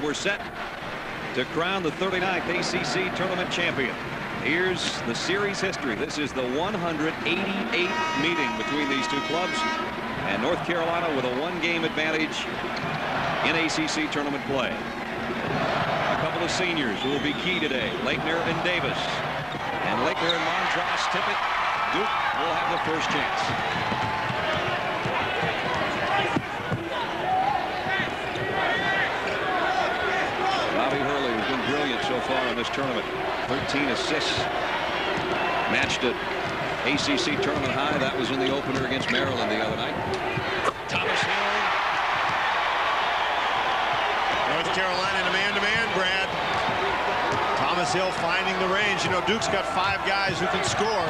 we're set to crown the 39th ACC tournament champion. Here's the series history. This is the 188th meeting between these two clubs, and North Carolina with a one-game advantage in ACC tournament play. A couple of seniors who will be key today, Laettner and Davis. And Laettner and Montross tip it. Duke will have the first chance. Bobby Hurley has been brilliant so far in this tournament. 13 assists. Matched at ACC tournament high. That was in the opener against Maryland the other night. Thomas Hill. North Carolina in a man-to-man, Brad. Thomas Hill finding the range. You know, Duke's got 5 guys who can score.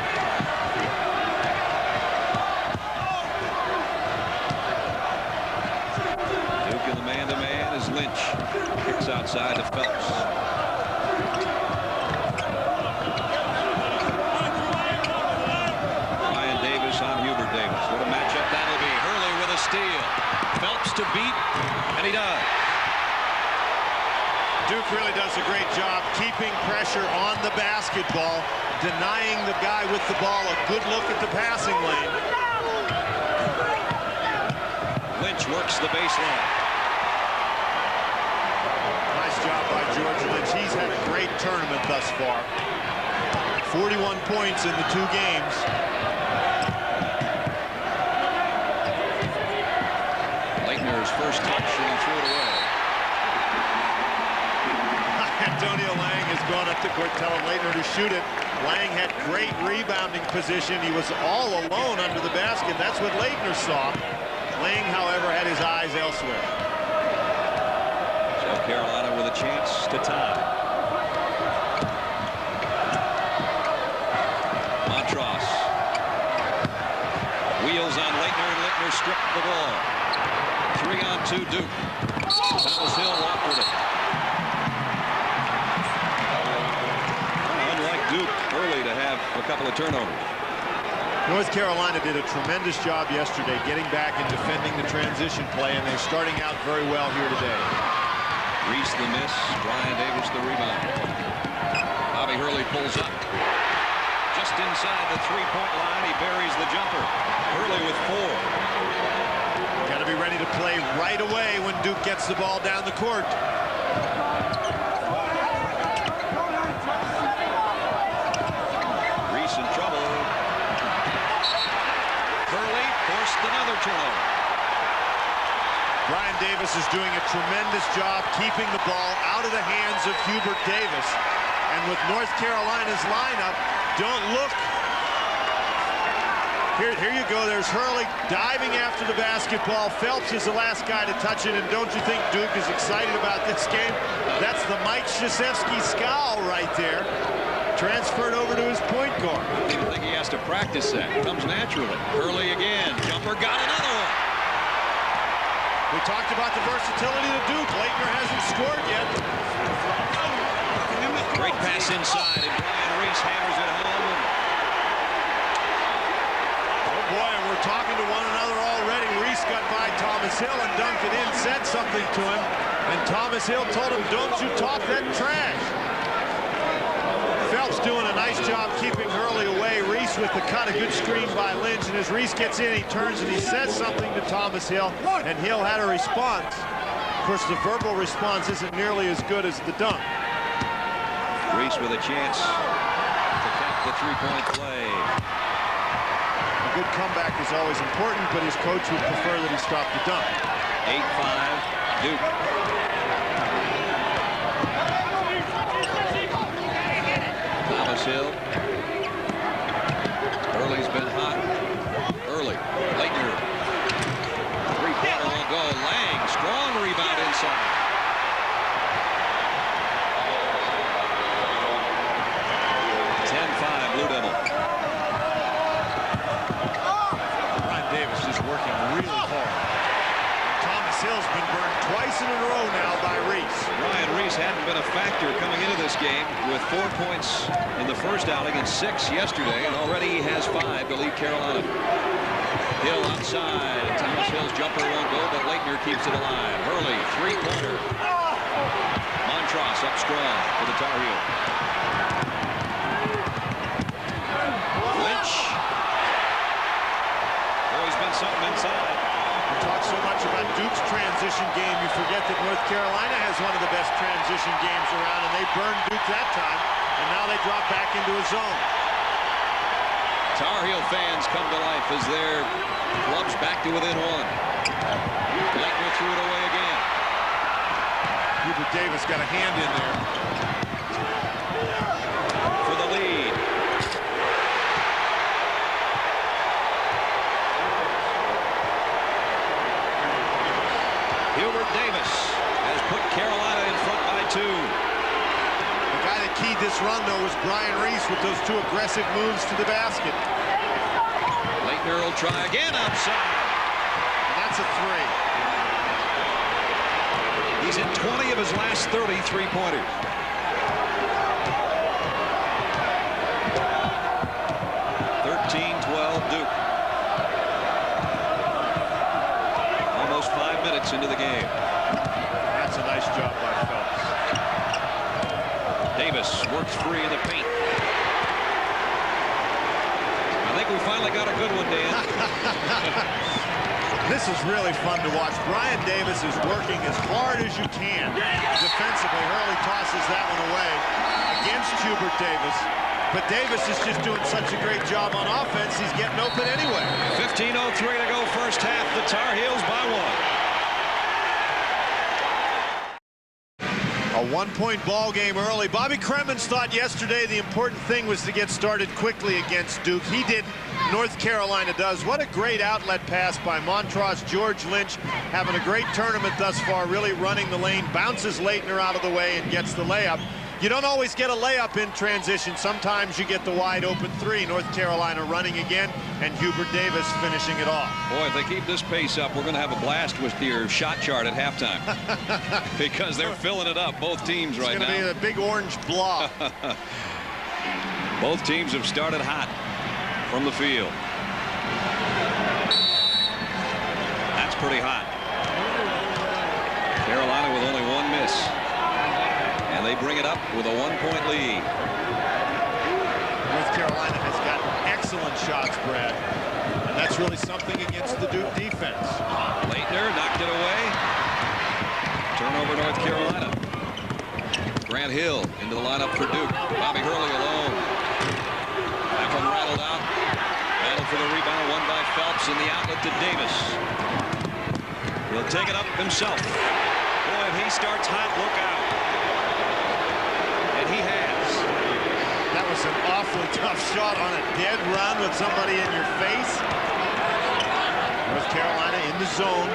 Duke in the man-to-man is Lynch. Kicks outside to Phelps. Ryan Davis on Hubert Davis. What a matchup that'll be. Hurley with a steal. Phelps to beat, and he does. Duke really does a great job keeping pressure on the basketball, denying the guy with the ball a good look at the passing lane. Lynch works the baseline. Nice job by George Lynch. He's had a great tournament thus far. 41 points in the 2 games. Laettner's first touch, and he threw it away. Antonio Lang has gone up to court telling Laettner to shoot it. Lang had great rebounding position. He was all alone under the basket. That's what Laettner saw. Lang, however, had his eyes elsewhere. So Carolina with a chance to tie. Montross. Wheels on Laettner, and Laettner stripped the ball. 3-on-2 Duke. Thomas Hill walked with it. Duke early to have a couple of turnovers. North Carolina did a tremendous job yesterday getting back and defending the transition play, and they're starting out very well here today. Reese the miss, Ryan Davis the rebound. Bobby Hurley pulls up. Just inside the three-point line, he buries the jumper. Hurley with 4. Got to be ready to play right away when Duke gets the ball down the court. In trouble. Hurley forced another turnover. Brian Davis is doing a tremendous job keeping the ball out of the hands of Hubert Davis. And with North Carolina's lineup, don't look. Here you go. There's Hurley diving after the basketball. Phelps is the last guy to touch it. And don't you think Duke is excited about this game? That's the Mike Krzyzewski scowl right there. Transferred over to his point guard. I don't even think he has to practice that. It comes naturally. Hurley again. Jumper got another one. We talked about the versatility of Duke. Laettner hasn't scored yet. Great pass inside, and Brian Reese hammers it home. Oh boy, and we're talking to one another already. Reese got by Thomas Hill and dunked it in, said something to him, and Thomas Hill told him, "Don't you talk that trash." Phelps doing a nice job keeping Hurley away. Reese with the cut, a good screen by Lynch, and as Reese gets in, he turns and he says something to Thomas Hill, and Hill had a response. Of course, the verbal response isn't nearly as good as the dunk. Reese with a chance to cap the three-point play. A good comeback is always important, but his coach would prefer that he stop the dunk. 8-5, Duke. Hill. Early's been hot. Early. Laettner. Three-pointer will go. Lang. Strong rebound inside. Blue Devil. Brian Davis is working really hard. Thomas Hill's been burned twice in a row now by Reese. Ryan Reese hadn't been a factor coming into this game with 4 points in the first outing and 6 yesterday, and already he has 5 to lead Carolina. Hill outside. Thomas Hill's jumper won't go, but Laettner keeps it alive. Hurley, three-pointer. strong for the Tar Heels. Lynch. Always been something inside. We talk so much about Duke's transition game, you forget that North Carolina has one of the best transition games around, and they burned Duke that time, and now they drop back into a zone. Tar Heel fans come to life as their clubs back to within one. Leitner threw it away again. Hubert Davis got a hand in there. For the lead. Hubert Davis has put Carolina in front by 2. The guy that keyed this run, though, was Brian Reese with those 2 aggressive moves to the basket. Leitner will try again outside. And that's a 3. He's hit 20 of his last 30 3-pointers. Duke. Almost 5 minutes into the game. That's a nice job by Phelps. Davis works free in the paint. I think we finally got a good one, Dan. This is really fun to watch. Brian Davis is working as hard as you can defensively. Hurley tosses that one away against Hubert Davis. But Davis is just doing such a great job on offense, he's getting open anyway. 15:03 to go first half. The Tar Heels by 1. A 1-point ball game early. Bobby Cremins thought yesterday the important thing was to get started quickly against Duke. He didn't. North Carolina does. What a great outlet pass by Montross. George Lynch having a great tournament thus far, really running the lane, bounces Leitner out of the way and gets the layup. You don't always get a layup in transition. Sometimes you get the wide open 3. North Carolina running again, and Hubert Davis finishing it off. Boy, if they keep this pace up, we're going to have a blast with your shot chart at halftime. Because they're filling it up, both teams right now. It's going to be a big orange blob. Both teams have started hot from the field. That's pretty hot. Carolina with only 1 miss. And they bring it up with a 1-point lead. North Carolina has got excellent shots, Brad. And that's really something against the Duke defense. Leitner knocked it away. Turnover North Carolina. Grant Hill into the lineup for Duke. Bobby Hurley alone. That one rattled out. Battle for the rebound, won by Phelps, and the outlet to Davis. He'll take it up himself. Boy, if he starts hot, look out. He has. That was an awfully tough shot on a dead run with somebody in your face. North Carolina in the zone.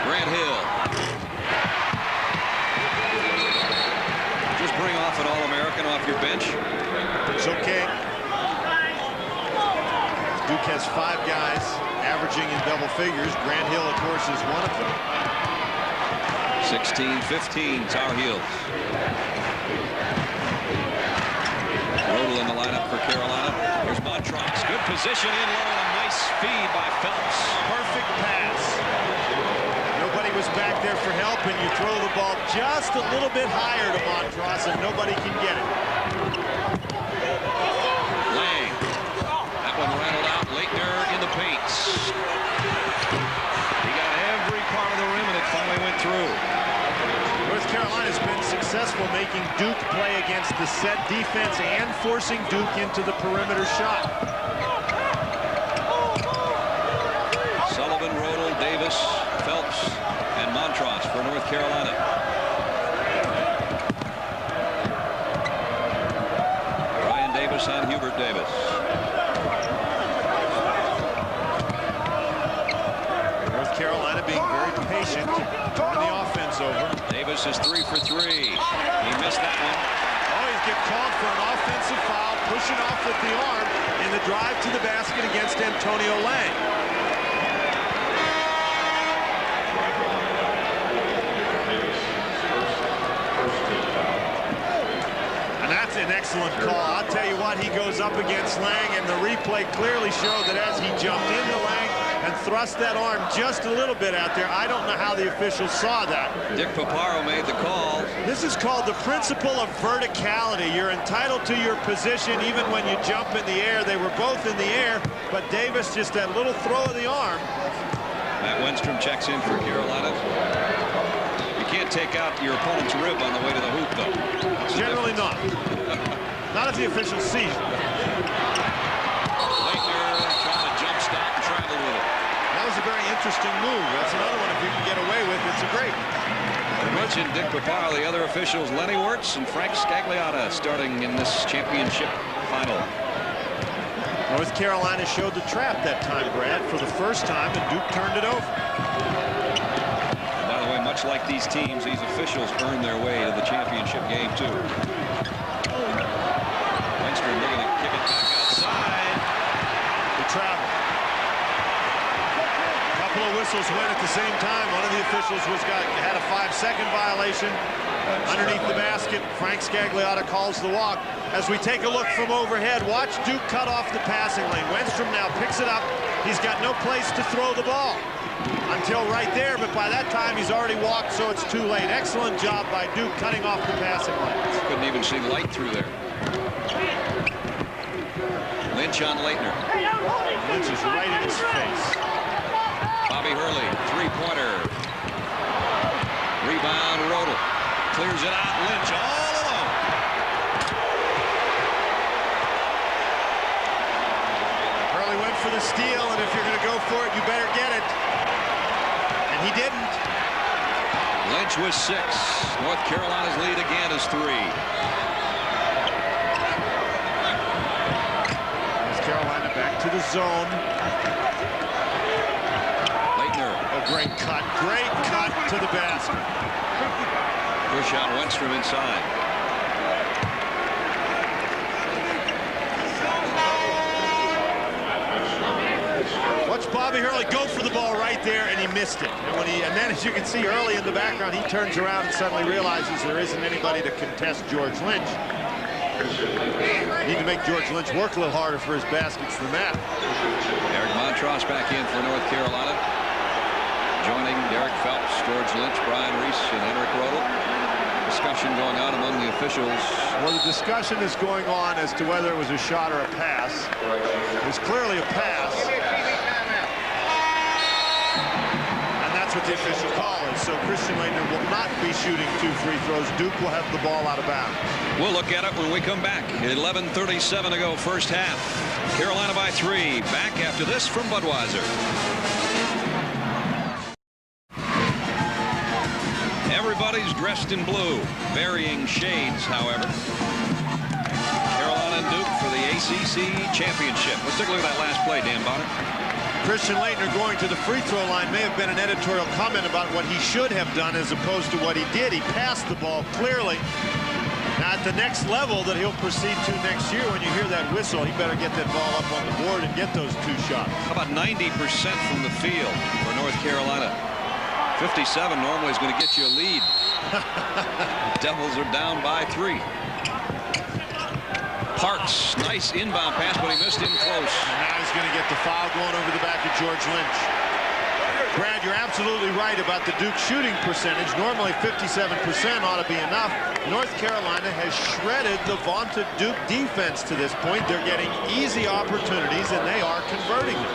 Grant Hill. Just bring off an All-American off your bench. It's okay. Duke has 5 guys averaging in double figures. Grant Hill, of course, is one of them. 16-15 Tar Heels. Rodel in the lineup for Carolina. Here's Montross. Good position in low and a nice feed by Phelps. Perfect pass. Nobody was back there for help, and you throw the ball just a little bit higher to Montross, and nobody can get it. Lang. That one rattled out. Leitner in the paint. He got every part of the rim, and it finally went through. North Carolina's been successful making Duke play against the set defense and forcing Duke into the perimeter shot. Sullivan, Rodel, Davis, Phelps, and Montross for North Carolina. Ryan Davis on Hubert Davis. North Carolina being very patient, turning the offense over. Davis is 3 for 3. He missed that one. Oh, he's getting called for an offensive foul, pushing off with the arm in the drive to the basket against Antonio Lang. And that's an excellent call. I'll tell you what, he goes up against Lang, and the replay clearly showed that as he jumped into Lang and thrust that arm just a little bit out there. I don't know how the officials saw that. Dick Paparo made the call. This is called the principle of verticality. You're entitled to your position even when you jump in the air. They were both in the air, but Davis just that little throw of the arm. Matt Wenstrom checks in for Carolina. You can't take out your opponent's rib on the way to the hoop, though. Generally not. Not if the officials see it. That was a very interesting move. That's another one if you can get away with. It's a great. I mentioned Dick Paparo, the other officials, Lenny Wirtz and Frank Scagliotta, starting in this championship final. North Carolina showed the trap that time, Brad, for the first time, and Duke turned it over. By the way, much like these teams, these officials earn their way to the championship game, too. Wenstrom looking to kick it back outside. The travel. Whistles went at the same time. One of the officials had a 5-second violation underneath the basket. Frank Scagliotta calls the walk. As we take a look from overhead, watch Duke cut off the passing lane. Wenstrom now picks it up. He's got no place to throw the ball until right there, but by that time he's already walked, so it's too late. Excellent job by Duke cutting off the passing lane. Couldn't even see light through there. Lynch on Leitner. Lynch is right in his face. Bobby Hurley, three-pointer. Rebound, Rodel. Clears it out, Lynch all alone. Hurley went for the steal, and if you're going to go for it, you better get it. And he didn't. Lynch was 6. North Carolina's lead again is 3. North Carolina back to the zone. Great cut to the basket. Push out Wenstrom inside. Watch Bobby Hurley go for the ball right there, and he missed it. And then, as you can see, Hurley in the background, he turns around and suddenly realizes there isn't anybody to contest George Lynch. You need to make George Lynch work a little harder for his baskets than that. Eric Montross back in for North Carolina. Joining Derek Phelps, George Lynch, Brian Reese, and Henrik Rodel. Discussion going on among the officials. Well, the discussion is going on as to whether it was a shot or a pass. It was clearly a pass. And that's what the official call is. So Christian Leitner will not be shooting 2 free throws. Duke will have the ball out of bounds. We'll look at it when we come back. 11:37 to go, first half. Carolina by 3. Back after this from Budweiser. Everybody's dressed in blue, varying shades, however. Carolina and Duke for the ACC championship. Let's take a look at that last play, Dan Bonner. Christian Leitner going to the free throw line may have been an editorial comment about what he should have done as opposed to what he did. He passed the ball clearly. Now at the next level that he'll proceed to next year, when you hear that whistle, he better get that ball up on the board and get those 2 shots. How about 90% from the field for North Carolina? 57 normally is going to get you a lead. Devils are down by 3. Parks, nice inbound pass, but he missed him close. And now he's going to get the foul going over the back of George Lynch. Brad, you're absolutely right about the Duke shooting percentage. Normally 57% ought to be enough. North Carolina has shredded the vaunted Duke defense to this point. They're getting easy opportunities, and they are converting them.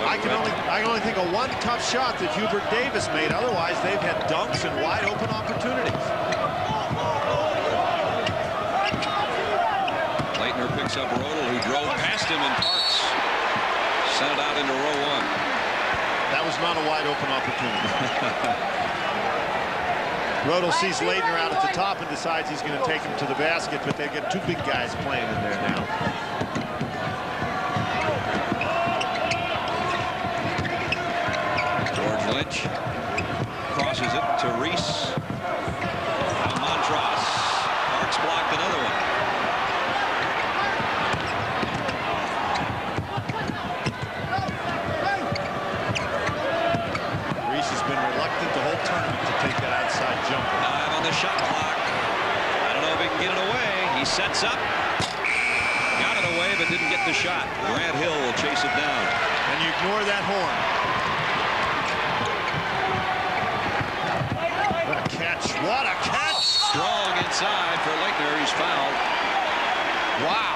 I can only think of one tough shot that Hubert Davis made. Otherwise, they've had dunks and wide open opportunities. Leitner picks up Rodel, who drove past him, and Parks sent it out into row 1. That was not a wide open opportunity. Rodel sees Leitner out at the top and decides he's going to take him to the basket, but they get 2 big guys playing in there now. Lynch crosses it to Reese. Montross. Parks blocked another one. Reese has been reluctant the whole tournament to take that outside jumper. 9 on the shot clock. I don't know if he can get it away. He sets up. Got it away, but didn't get the shot. Grant Hill will chase it down. And you ignore that horn. What a catch! Strong inside for Leitner. He's fouled. Wow.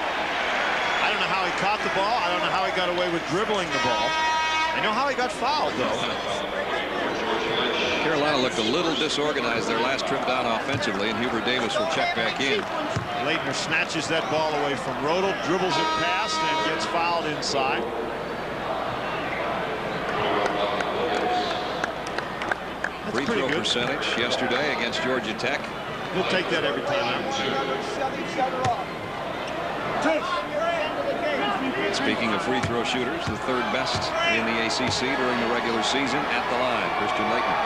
I don't know how he caught the ball. I don't know how he got away with dribbling the ball. I know how he got fouled, though. Carolina looked a little disorganized their last trip down offensively, and Hubert Davis will check back in. Leitner snatches that ball away from Rodel, dribbles it past, and gets fouled inside. That's free throw percentage yesterday against Georgia Tech. He'll take that every time out. Speaking of free throw shooters, the third best in the ACC during the regular season at the line, Christian Leitner.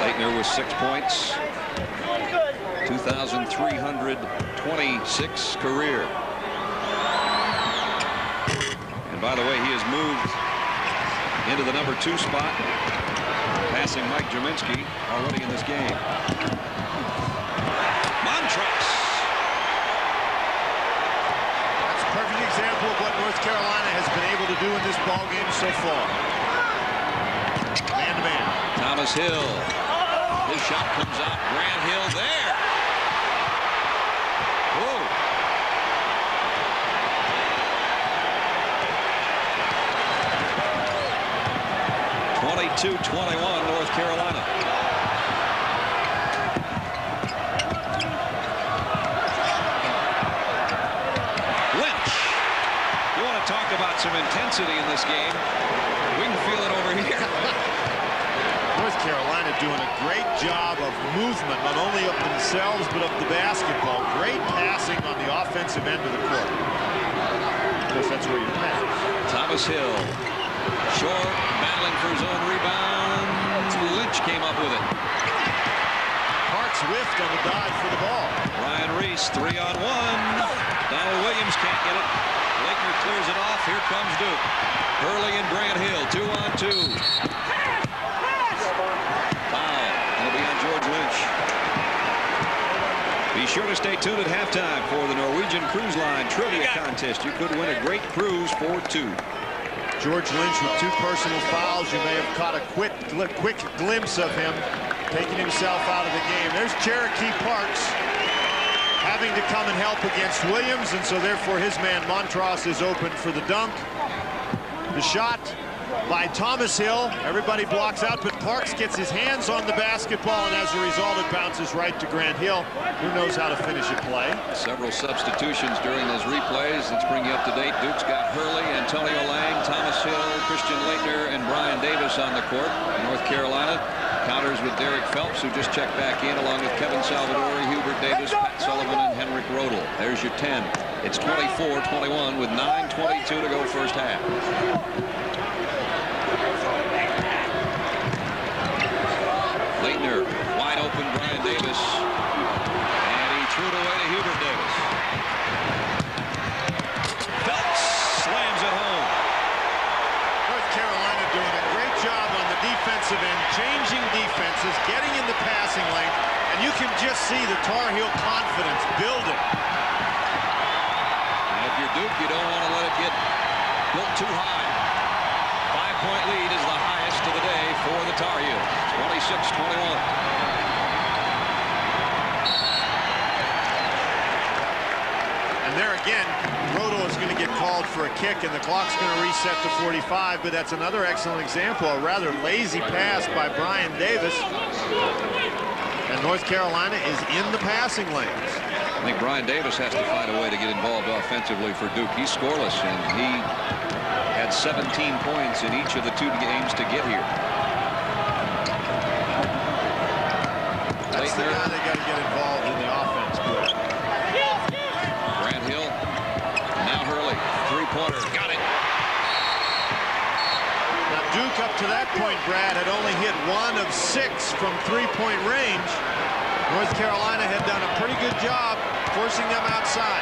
Leitner with 6 points, 2,326 career. And by the way, he has moved into the number 2 spot, passing Mike Jerminski already in this game. Montross. That's a perfect example of what North Carolina has been able to do in this ball game so far. Man-to-man. Thomas Hill. His shot comes out. Grant Hill there. Whoa. (22-21) North Carolina. Talk about some intensity in this game. We can feel it over here. North Carolina doing a great job of movement, not only of themselves, but of the basketball. Great passing on the offensive end of the court. I guess that's where you pass. Thomas Hill. Short, battling for his own rebound. Lynch came up with it. Parks whiffed on the dive for the ball. Ryan Reese, 3-on-1. Donald Williams can't get it. Leitner clears it off. Here comes Duke. Hurley and Grant Hill, 2-on-2. Foul. It'll be on George Lynch. Be sure to stay tuned at halftime for the Norwegian Cruise Line Trivia Contest. You could win a great cruise for 2. George Lynch with 2 personal fouls. You may have caught a quick glimpse of him taking himself out of the game. There's Cherokee Parks having to come and help against Williams, and so therefore his man Montross is open for the dunk. The shot by Thomas Hill. Everybody blocks out, but Parks gets his hands on the basketball, and as a result it bounces right to Grant Hill, who knows how to finish a play. Several substitutions during those replays. Let's bring you up to date. Duke's got Hurley, Antonio Lang, Thomas Hill, Christian Leitner, and Brian Davis on the court. North Carolina counters with Derek Phelps, who just checked back in, along with Kevin Salvadori, Hubert Davis, Pat Sullivan, and Henrik Rodel. There's your 10. It's 24-21 with 9:22 to go first half. Leitner, wide open, Brian Davis. And he threw it away to Hubert Davis. Phelps slams it home. North Carolina doing a great job on the defensive end, changing defenses, getting in the passing lane, and you can just see the Tar Heel confidence building. And if you're Duke, you don't want to let it get built too high. 5-point lead is the highest of the day for the Tar Heels. 26-21. And there again, Rodel is going to get called for a kick, and the clock's going to reset to 45, but that's another excellent example, a rather lazy pass by Brian Davis. And North Carolina is in the passing lanes. I think Brian Davis has to find a way to get involved offensively for Duke. He's scoreless, and he had 17 points in each of the 2 games to get here. That's the guy they got to get involved in the offense. Grant Hill. Now Hurley. 3-pointer. Got it. Now Duke up to that point, Brad, had only hit 1 of 6 from 3-point range. North Carolina had done a pretty good job forcing them outside.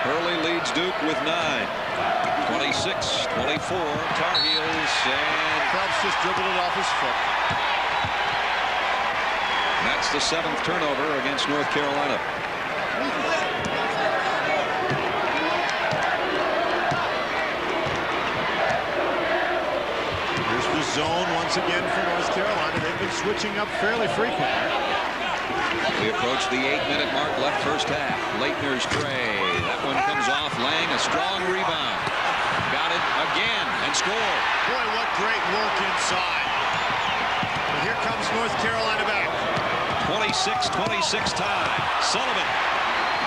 Hurley leads Duke with 9. 26-24. Tar Heels, and Phelps just dribbled it off his foot. That's the 7th turnover against North Carolina. Here's the zone once again for North Carolina. They've been switching up fairly frequently. We approach the 8-minute mark left first half. Leitner's tray. That one comes off. Lang, a strong rebound. Got it again and score. Boy, what great work inside. And here comes North Carolina back. 26-26 tie. Sullivan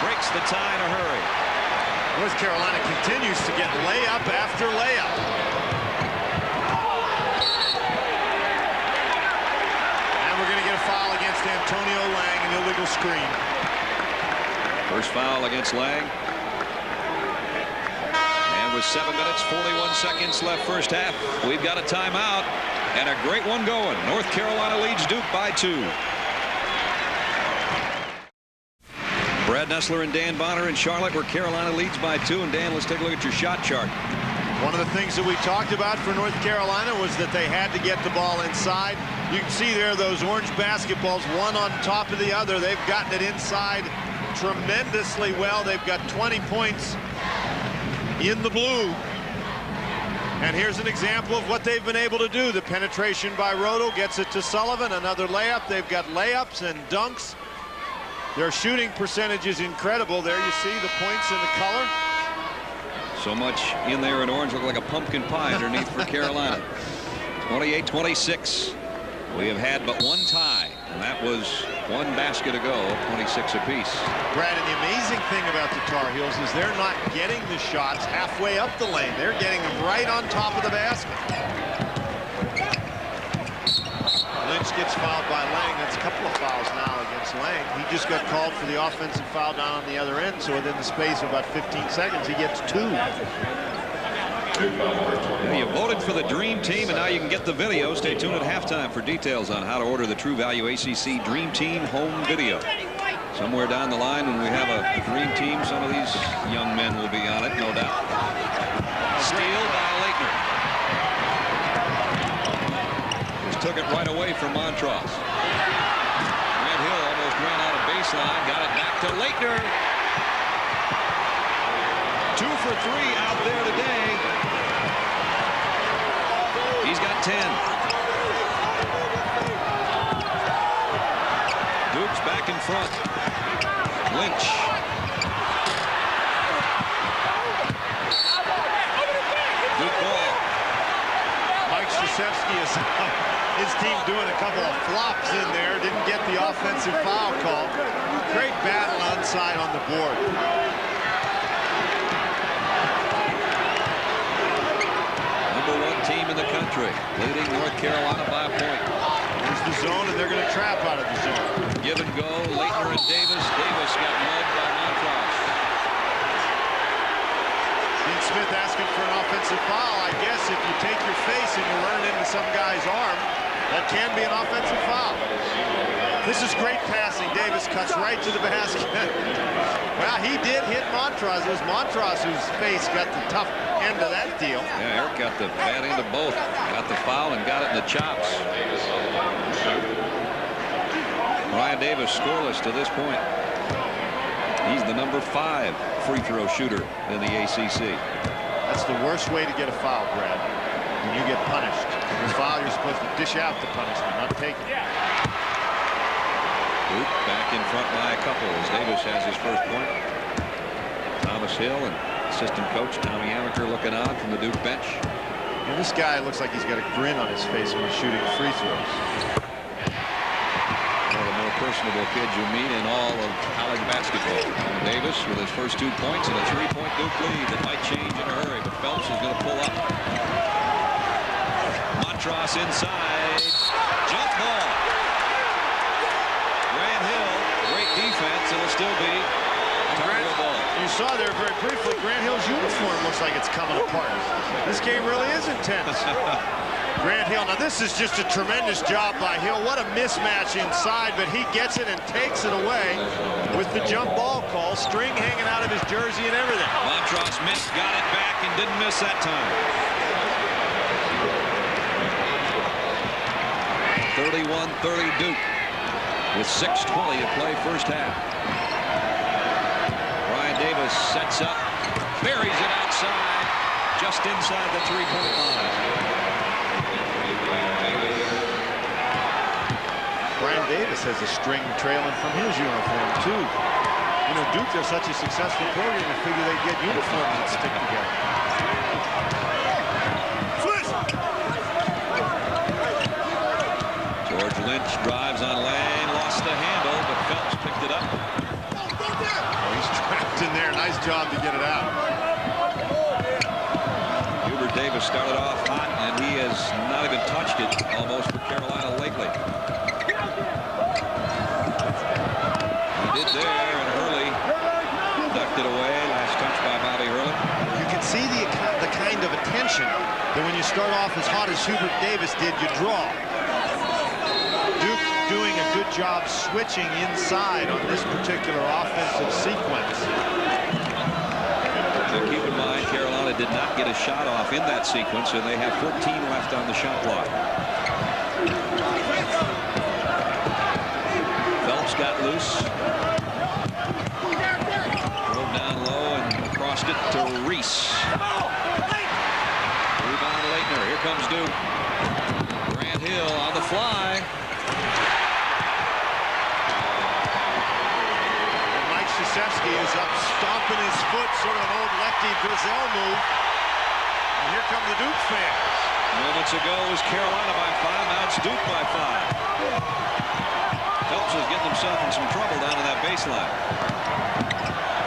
breaks the tie in a hurry. North Carolina continues to get layup after layup. And we're going to get a foul against Antonio Lang, an illegal screen. First foul against Lang. And with 7 minutes, 41 seconds left first half, we've got a timeout and a great one going. North Carolina leads Duke by 2. Brad Nessler and Dan Bonner in Charlotte, where Carolina leads by 2. And Dan, let's take a look at your shot chart. One of the things that we talked about for North Carolina was that they had to get the ball inside. You can see there those orange basketballs, one on top of the other. They've gotten it inside tremendously well. They've got 20 points in the blue. And here's an example of what they've been able to do. The penetration by Roto gets it to Sullivan. Another layup. They've got layups and dunks. Their shooting percentage is incredible. There you see the points and the color. So much in there in orange, look like a pumpkin pie underneath for Carolina. 28-26. We have had but one tie, and that was one basket ago, 26 apiece. Brad, and the amazing thing about the Tar Heels is they're not getting the shots halfway up the lane. They're getting them right on top of the basket. Lynch gets fouled by Lang. That's a couple of fouls now against Lang. He just got called for the offensive foul down on the other end, so within the space of about 15 seconds, he gets 2. Yeah, you voted for the Dream Team, and now you can get the video. Stay tuned at halftime for details on how to order the True Value ACC Dream Team home video. Somewhere down the line, when we have a Dream Team, some of these young men will be on it, no doubt. Steal by Leitner. Took it right away from Montross. Grant Hill almost ran out of baseline. Got it back to Leitner. 2 for 3 out there today. He's got 10. Duke's back in front. Lynch. Duke ball. Mike Krzyzewski is his team doing a couple of flops in there. Didn't get the offensive foul call. Great battle onside on the board. Number 1 team in the country, leading North Carolina by a point. Here's the zone, and they're going to trap out of the zone. Give and go. Leitner and Davis. Davis got mugged by Montross. Dean Smith asking for an offensive foul. I guess if you take your face and you run it into some guy's arm, that can be an offensive foul. This is great passing. Davis cuts right to the basket. Well, he did hit Montross. It was Montross whose face got the tough end of that deal. Yeah, Eric got the bad end of both. Got the foul and got it in the chops. Ryan Davis scoreless to this point. He's the number 5 free throw shooter in the ACC. That's the worst way to get a foul, Brad. When you get punished. In the foul, you're supposed to dish out the punishment, not take it. Duke back in front by a couple as Davis has his first point. Thomas Hill and assistant coach Tommy Amaker looking on from the Duke bench. And this guy looks like he's got a grin on his face when he's shooting free throws. One of the more personable kids you meet in all of college basketball. Davis with his first 2 points and a 3-point Duke lead that might change in a hurry, but Phelps is going to pull up. Montross inside. Jump ball. Grant Hill, great defense. It'll still be Tar Heel ball. You saw there very briefly, Grant Hill's uniform looks like it's coming apart. This game really is intense. Grant Hill, now this is just a tremendous job by Hill. What a mismatch inside, but he gets it and takes it away with the jump ball call. String hanging out of his jersey and everything. Montross missed, got it back, and didn't miss that time. 31-30 Duke with 6:20 to play first half. Ryan Davis sets up, buries it outside, just inside the 3-point line. Davis has a string trailing from his uniform, too. You know, Duke, they're such a successful program, you figure they'd get uniforms that stick together. George Lynch drives on lane, lost the handle, but Phelps picked it up. Oh, he's trapped in there. Nice job to get it out. Hubert Davis started off hot, and he has not even touched it almost for Carolina lately. He did there, and Hurley ducked it away. Last touch by Bobby Hurley. You can see the kind of attention that when you start off as hot as Hubert Davis did, you draw. Duke doing a good job switching inside on this particular offensive sequence. Now keep in mind, Carolina did not get a shot off in that sequence, and they have 14 left on the shot clock. Phelps got loose. Drove down low and crossed it to Reese. Rebound Leitner. Here comes Duke. Grant Hill on the fly. Krzyzewski is up, stomping his foot, sort of an old lefty Brazil move. And here come the Duke fans. Moments ago was Carolina by 5, now it's Duke by 5. Phelps is getting himself in some trouble down in that baseline.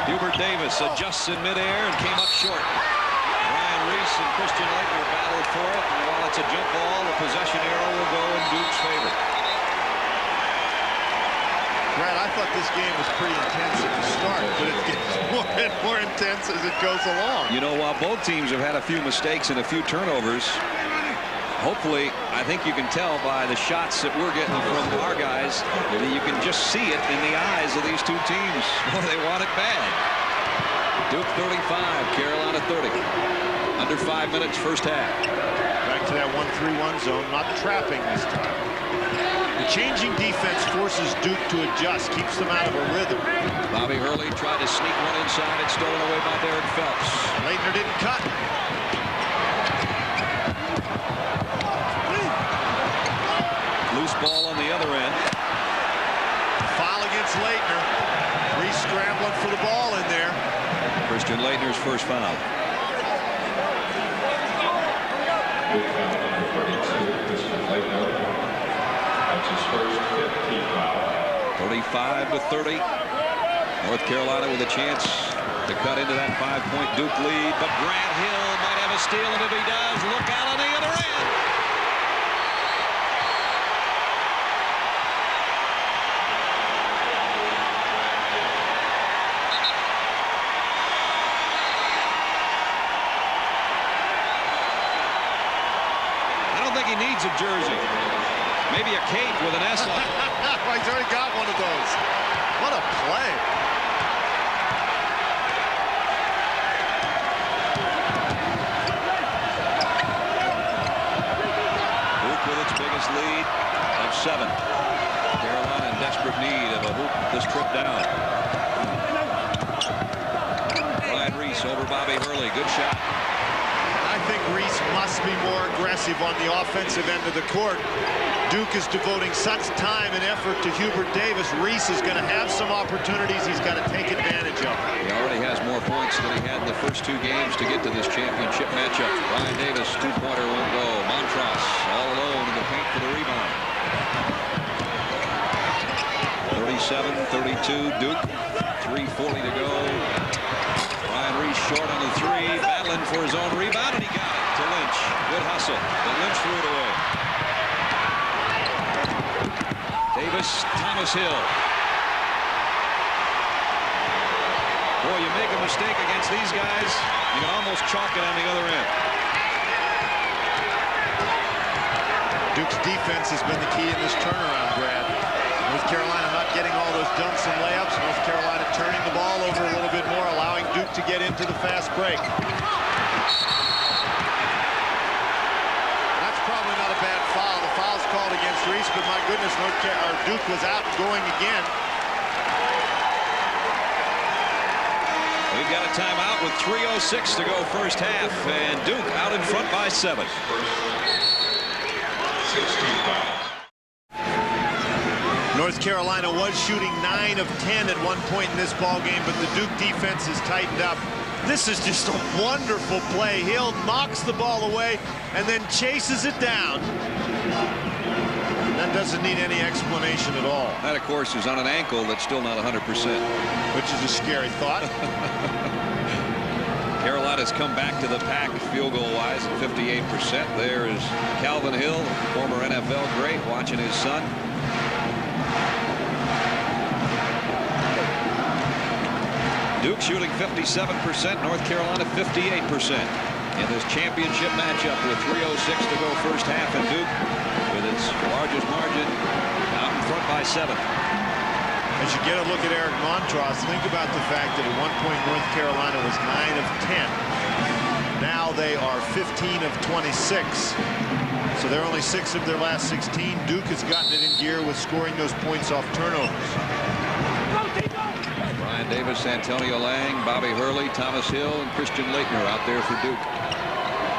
Hubert Davis adjusts in midair and came up short. Ryan Reese and Christian Leitner battled for it, and while it's a jump ball, the possession arrow will go in Duke's favor. Brad, I thought this game was pretty intense at the start, but it gets more and more intense as it goes along. You know, while both teams have had a few mistakes and a few turnovers, hopefully, I think you can tell by the shots that we're getting from our guys that you can just see it in the eyes of these two teams. Well, they want it bad. Duke 35, Carolina 30. Under 5 minutes, first half. Back to that 1-3-1 zone, not trapping this time. The changing defense forces Duke to adjust, keeps them out of a rhythm. Bobby Hurley tried to sneak one inside. It's stolen away by Derek Phelps. Leitner didn't cut. Loose ball on the other end. Foul against Leitner. Reese scrambling for the ball in there. Christian Leitner's first foul. 35-30. North Carolina with a chance to cut into that 5-point Duke lead, but Grant Hill might have a steal, and if he does, look out on the other end. I don't think he needs a jersey. Maybe a cape with an S on it. He's already got one of those. What a play. Duke with its biggest lead of 7. Carolina in desperate need of a hoop this trip down. Ryan Reese over Bobby Hurley. Good shot. I think Reese must be more aggressive on the offensive end of the court. Duke is devoting such time and effort to Hubert Davis. Reese is going to have some opportunities he's got to take advantage of. He already has more points than he had in the first 2 games to get to this championship matchup. Ryan Davis, 2-pointer won't go. Montross all alone in the paint for the rebound. 37-32 Duke. 3:40 to go. Ryan Reese short on the 3, battling for his own rebound, and he got it to Lynch. Good hustle, but Lynch threw it away. Davis, Thomas Hill. Boy, you make a mistake against these guys, you can almost chalk it on the other end. Duke's defense has been the key in this turnaround, Brad. North Carolina not getting all those dunks and layups. North Carolina turning the ball over a little bit more, allowing Duke to get into the fast break. That's probably not a bad foul. The foul's called against Reese, but my goodness, Duke was out and going again. We've got a timeout with 3:06 to go first half, and Duke out in front by 7. North Carolina was shooting 9 of 10 at one point in this ball game, but the Duke defense has tightened up. This is just a wonderful play. Hill knocks the ball away and then chases it down. That doesn't need any explanation at all. That, of course, is on an ankle that's still not 100%. Which is a scary thought. Carolina's come back to the pack field goal wise at 58%. There is Calvin Hill, former NFL great, watching his son. Duke shooting 57%, North Carolina 58%. In this championship matchup with 3:06 to go first half, and Duke, with its largest margin, out in front by 7. As you get a look at Eric Montross, think about the fact that at one point North Carolina was 9 of 10. Now they are 15 of 26. So they're only 6 of their last 16. Duke has gotten it in gear with scoring those points off turnovers. Brian Davis, Antonio Lang, Bobby Hurley, Thomas Hill, and Christian Laettner out there for Duke.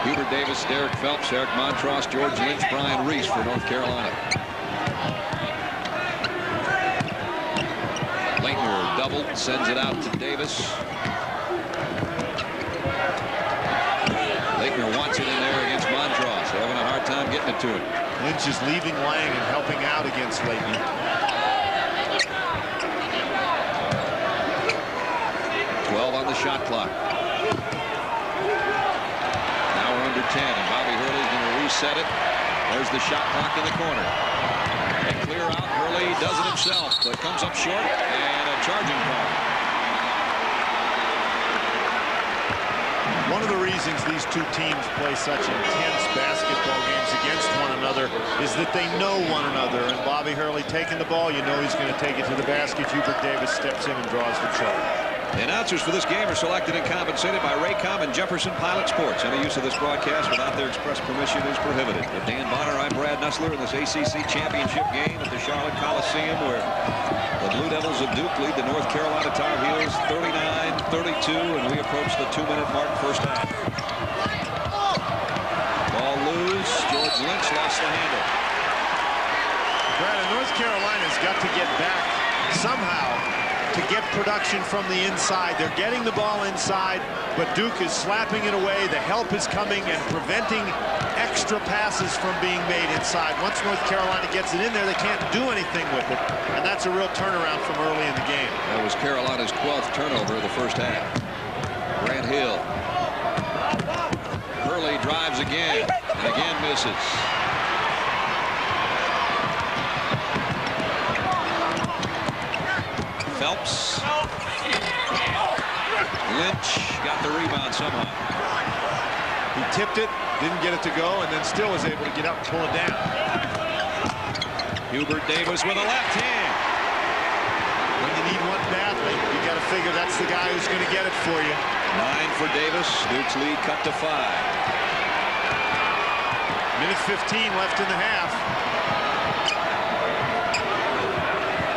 Hubert Davis, Derek Phelps, Eric Montross, George Lynch, Brian Reese for North Carolina. Laettner doubled, sends it out to Davis. Laettner wants it in there against Montross. They're having a hard time getting it to him. Lynch is leaving Lang and helping out against Laettner. 12 on the shot clock. Now we're under 10, and Bobby Hurley's going to reset it. There's the shot clock in the corner. They clear out. Hurley does it himself, but comes up short, and a charging call. One of the reasons these two teams play such intense basketball games against one another is that they know one another. And Bobby Hurley taking the ball, you know he's going to take it to the basket. Hubert Davis steps in and draws the charge. The announcers for this game are selected and compensated by Raycom and Jefferson Pilot Sports. Any use of this broadcast without their express permission is prohibited. With Dan Bonner, I'm Brad Nussler in this ACC championship game at the Charlotte Coliseum, where the Blue Devils of Duke lead the North Carolina Tar Heels 39-32, and we approach the 2-minute mark first half. Ball loose. George Lynch lost the handle. Brad, North Carolina's got to get back somehow to get production from the inside. They're getting the ball inside, but Duke is slapping it away. The help is coming and preventing extra passes from being made inside. Once North Carolina gets it in there, they can't do anything with it, and that's a real turnaround from early in the game. That was Carolina's 12th turnover of the first half. Grant Hill. Hurley drives again, and again misses. Phelps. Lynch got the rebound somehow. He tipped it, didn't get it to go, and then still was able to get up and pull it down. Hubert Davis with a left hand. When you need one badly, you got to figure that's the guy who's going to get it for you. 9 for Davis. Duke's lead cut to 5. Minute 15 left in the half.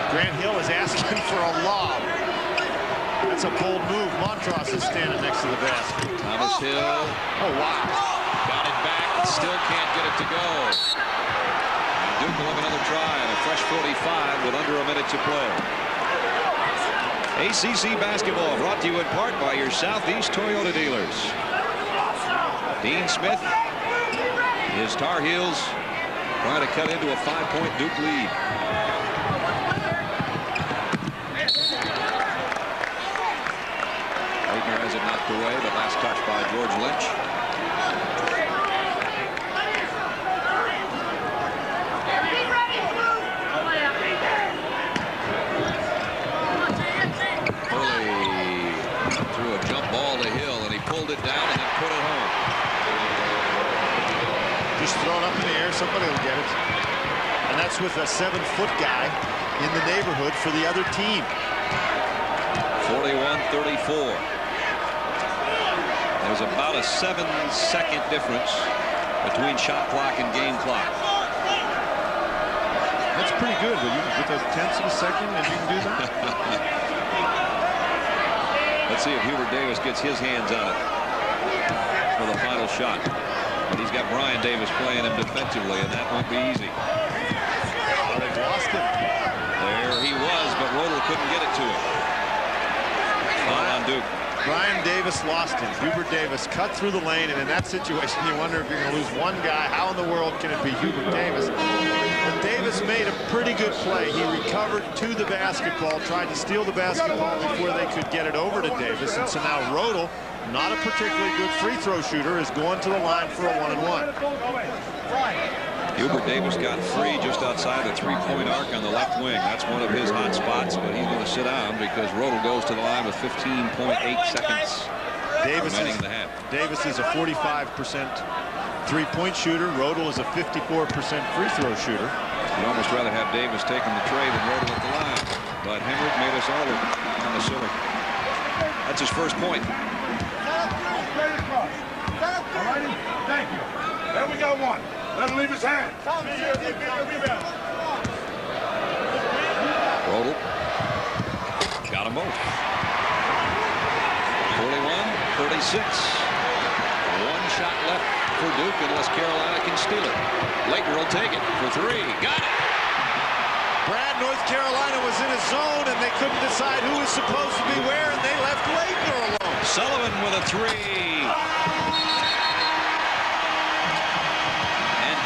Grant Hill is asking for a lob. That's a bold move. Montross is standing next to the basket. Thomas Hill. Oh, wow. Got it back. Still can't get it to go. And Duke will have another try and a fresh 45 with under a minute to play. ACC basketball brought to you in part by your Southeast Toyota dealers. Dean Smith. His Tar Heels trying to cut into a 5-point Duke lead. Laettner has it knocked away, but last touch by George Lynch. Hurley threw a jump ball to Hill, and he pulled it down and then put it home. Just throw it up in the air, somebody will get it. And that's with a 7-foot guy in the neighborhood for the other team. 41-34. There's about a 7-second difference between shot clock and game clock. That's pretty good, but you can get those tenths of a second and you can do that. Let's see if Hubert Davis gets his hands on it for the final shot. But he's got Brian Davis playing him defensively, and that won't be easy. Oh, they've lost him. Rodel couldn't get it to him. Foul on Duke. Brian Davis lost him. Hubert Davis cut through the lane, and in that situation, you wonder if you're going to lose one guy. How in the world can it be Hubert Davis? But Davis made a pretty good play. He recovered to the basketball, tried to steal the basketball before they could get it over to Davis. And so now Rodel, not a particularly good free throw shooter, is going to the line for a 1-and-1. Hubert Davis got free just outside the three-point arc on the left wing. That's one of his hot spots, but he's going to sit down because Rodel goes to the line with 15.8 seconds remaining in the half. Davis is a 45% three-point shooter. Rodel is a 54% free throw shooter. You'd almost rather have Davis taking the trade than Rodel at the line, but Henrik made us all look kind of silly. That's his first point. Thank you. There we go, one. Let him leave his hand. Rodel got them both. 41-36. One shot left for Duke unless Carolina can steal it. Laettner will take it for three. Got it. Brad, North Carolina was in a zone and they couldn't decide who was supposed to be where, and they left Laettner alone. Sullivan with a three.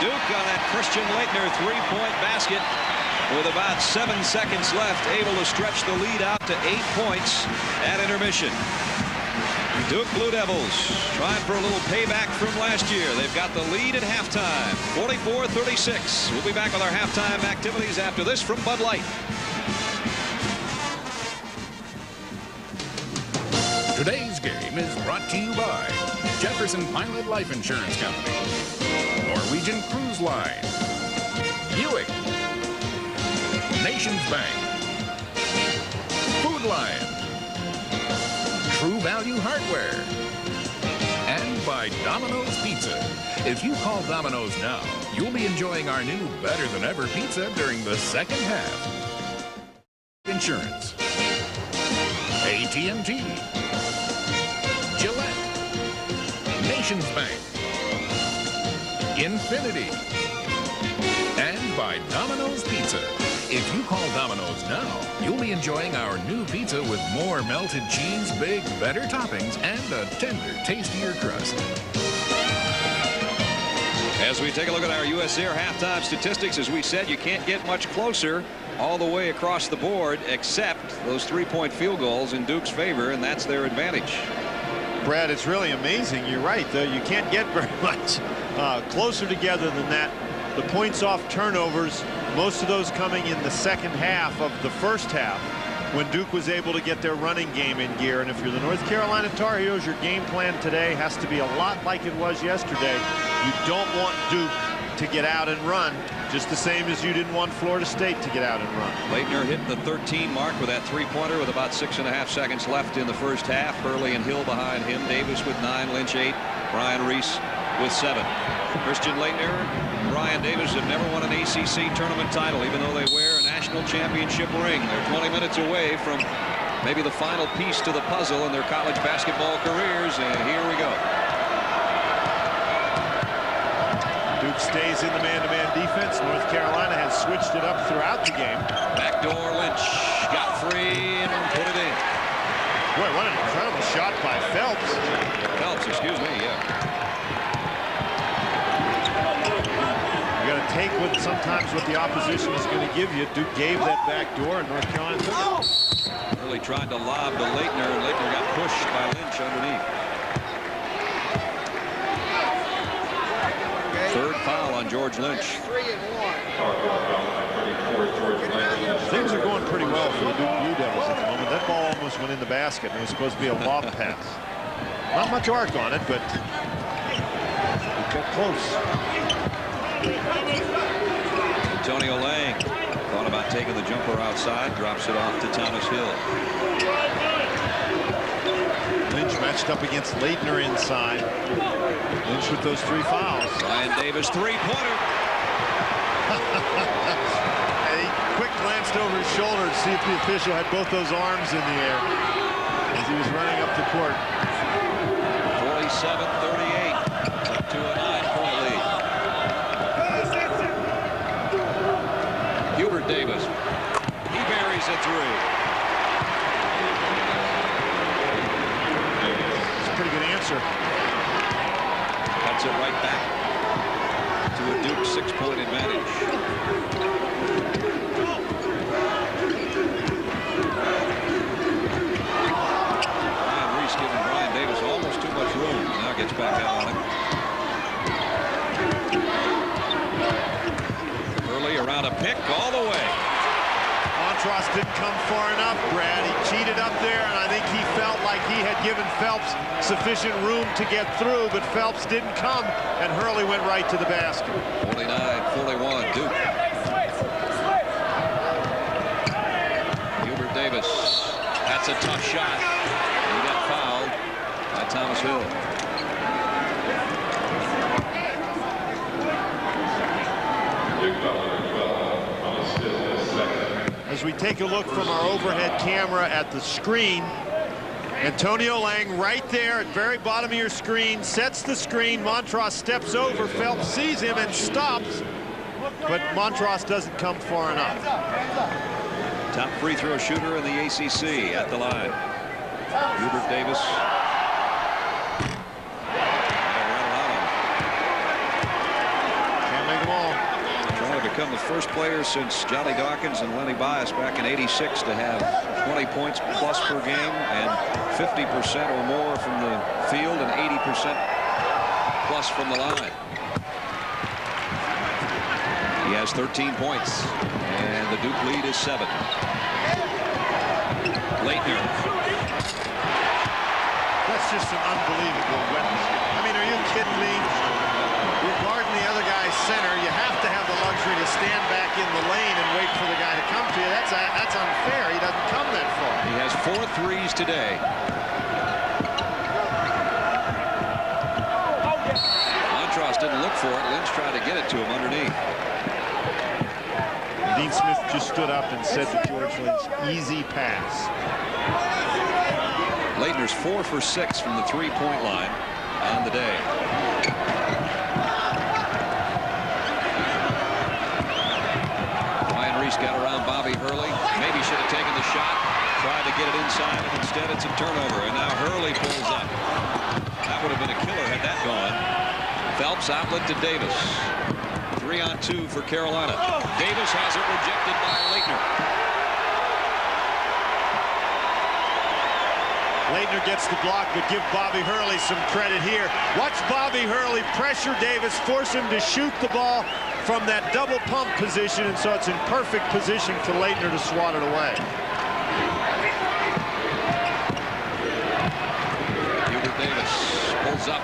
Duke on that Christian Laettner three-point basket with about 7 seconds left, able to stretch the lead out to 8 points at intermission. Duke Blue Devils trying for a little payback from last year. They've got the lead at halftime, 44-36. We'll be back with our halftime activities after this from Bud Light. Today's game is brought to you by Jefferson Pilot Life Insurance Company, Norwegian Cruise Line, Buick, Nations Bank, Food Lion, True Value Hardware, and by Domino's Pizza. If you call Domino's now, you'll be enjoying our new Better Than Ever pizza during the second half. Insurance, AT&T, Gillette, Nations Bank, Infinity, and by Domino's Pizza. If you call Domino's now, you'll be enjoying our new pizza with more melted cheese, big, better toppings, and a tender, tastier crust. As we take a look at our U.S. Air halftime statistics, as we said, you can't get much closer all the way across the board except those three-point field goals in Duke's favor, and that's their advantage. Brad, it's really amazing. You're right, though. You can't get very much closer together than that. The points off turnovers, most of those coming in the second half of the first half when Duke was able to get their running game in gear. And if you're the North Carolina Tar Heels, your game plan today has to be a lot like it was yesterday. You don't want Duke to get out and run, just the same as you didn't want Florida State to get out and run. Laettner hit the 13 mark with that three-pointer with about 6.5 seconds left in the first half. Hurley and Hill behind him. Davis with 9, Lynch 8, Brian Reese with 7. Christian Laettner, Brian Davis have never won an ACC tournament title, even though they wear a national championship ring. They're 20 minutes away from maybe the final piece to the puzzle in their college basketball careers, and here we go. Duke stays in the man-to-man defense. North Carolina has switched it up throughout the game. Backdoor Lynch got free and put it in. Boy, what an incredible shot by Phelps. Phelps, excuse me, yeah. You got to take sometimes what the opposition is going to give you. Duke gave that back door, and North Carolina took it. Really tried to lob to Laettner, and Laettner got pushed by Lynch underneath. Third foul on George Lynch. 3 and 1. Things are going pretty well for the Duke Blue Devils at the moment. That ball almost went in the basket, and it was supposed to be a lob pass. Not much arc on it, but it got close. Antonio Lang thought about taking the jumper outside, drops it off to Thomas Hill. Lynch matched up against Laettner inside. Lynch with those 3 fouls. Ryan Davis three-pointer. He quick glanced over his shoulder to see if the official had both those arms in the air as he was running up the court. 47-38. Up to a 9-point lead. Hubert Davis. He buries a 3. answer. Cuts it right back to a Duke 6-point advantage. Ryan Reese giving Brian Davis almost too much room. Now gets back out on him. Early around a pick all the way. Montross didn't come far enough, Brad. He cheated up there, and I think he felt like he had given Phelps sufficient room to get through, but Phelps didn't come, and Hurley went right to the basket. 49-41, Duke. Hubert Davis. That's a tough shot. He got fouled by Thomas Hill. As we take a look from our overhead camera at the screen, Antonio Lang right there at very bottom of your screen, sets the screen. Montross steps over. Phelps sees him and stops, but Montross doesn't come far enough. Top free throw shooter in the ACC at the line. Hubert Davis. Can't make them all. Trying to become the first player since Johnny Dawkins and Lenny Bias back in '86 to have 20 points plus per game and 50% or more from the field and 80% plus from the line. He has 13 points, and the Duke lead is 7. Leitner. That's just an unbelievable weapon. I mean, are you kidding me? You're guarding the other guy's center. You have to have the luxury to stand back in the lane and wait for the guy to come to you. That's unfair. He doesn't come that far. He has 4 threes today. Montross didn't look for it. Lynch tried to get it to him underneath. Dean Smith just stood up and said to George Lynch, easy pass. Leitner's 4 for 6 from the 3-point line on the day. Ryan Reese got around Bobby Hurley. Maybe should have taken the shot. Tried to get it inside, and instead it's a turnover. And now Hurley pulls up. That would have been a killer had that gone. Phelps outlet to Davis. 3-on-2 for Carolina. Davis has it rejected by Leitner. Leitner gets the block, but give Bobby Hurley some credit here. Watch Bobby Hurley pressure Davis, force him to shoot the ball from that double pump position, and so it's in perfect position for Leitner to swat it away. Hubert Davis pulls up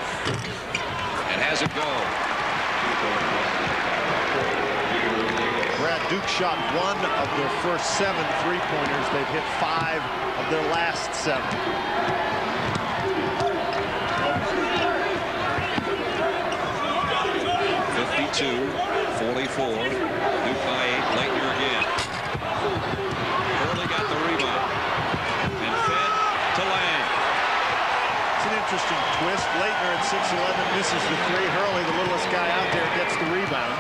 and has it go. Brad, Duke shot 1 of their first 7 3-pointers. They've hit 5 of their last 7. 52-44. Duke by 8. Leitner again. Hurley got the rebound and fed to Lang. It's an interesting twist. Leitner at 6'11" misses the 3. Hurley, the littlest guy out there, gets the rebound.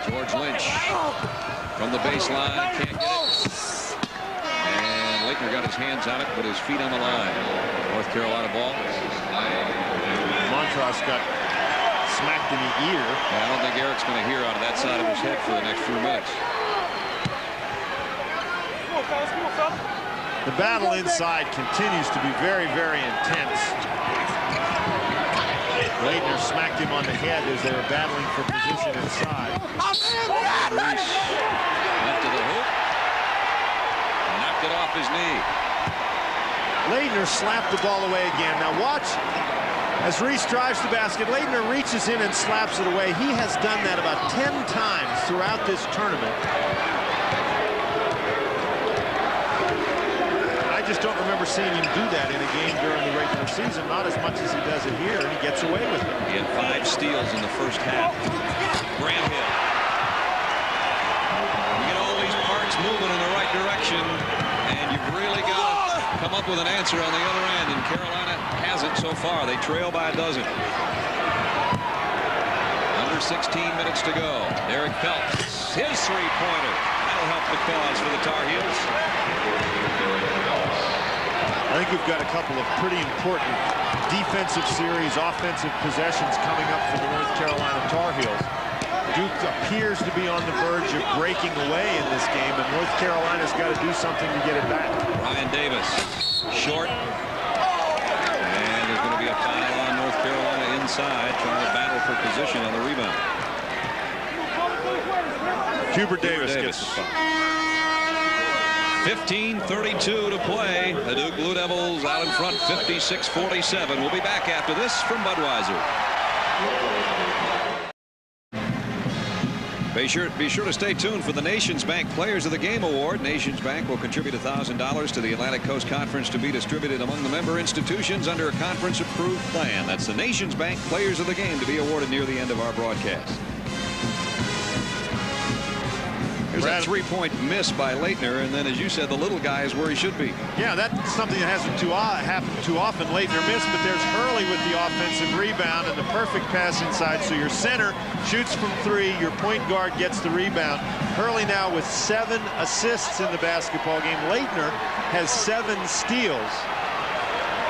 George Lynch from the baseline, can't get it. And Leitner got his hands on it, but his feet on the line. North Carolina ball. Montross got smacked in the ear. Yeah, I don't think Eric's going to hear out of that side of his head for the next few minutes. The battle inside continues to be very, very intense. Leitner smacked him on the head as they were battling for position inside. Reese went to the hoop, knocked it off his knee. Leitner slapped the ball away again. Now watch as Reese drives the basket. Leitner reaches in and slaps it away. He has done that about 10 times throughout this tournament. I just don't remember seeing him do that in a game during the regular season, not as much as he does it here, and he gets away with it. He had 5 steals in the first half. Graham hit. You get all these parts moving in the right direction, and you've really got to come up with an answer on the other end, and Carolina hasn't so far. They trail by a dozen. Under 16 minutes to go. Derek Phelps, his 3-pointer. That'll help the cause for the Tar Heels. think we've got a couple of pretty important defensive series, offensive possessions coming up for the North Carolina Tar Heels. Duke appears to be on the verge of breaking away in this game, and North Carolina's got to do something to get it back. Ryan Davis, short. And there's going to be a foul on North Carolina inside, trying to battle for position on the rebound. Hubert Davis gets the foul. 15:32 to play. The Duke Blue Devils out in front, 56-47. We'll be back after this from Budweiser. Be sure to stay tuned for the Nations Bank Players of the Game Award. Nations Bank will contribute $1,000 to the Atlantic Coast Conference to be distributed among the member institutions under a conference-approved plan. That's the Nations Bank Players of the Game to be awarded near the end of our broadcast. There's that three-point miss by Leitner, and then, as you said, the little guy is where he should be. Yeah, that's something that hasn't happened too often. Leitner missed, but there's Hurley with the offensive rebound and the perfect pass inside. So your center shoots from three, your point guard gets the rebound. Hurley now with 7 assists in the basketball game. Leitner has 7 steals.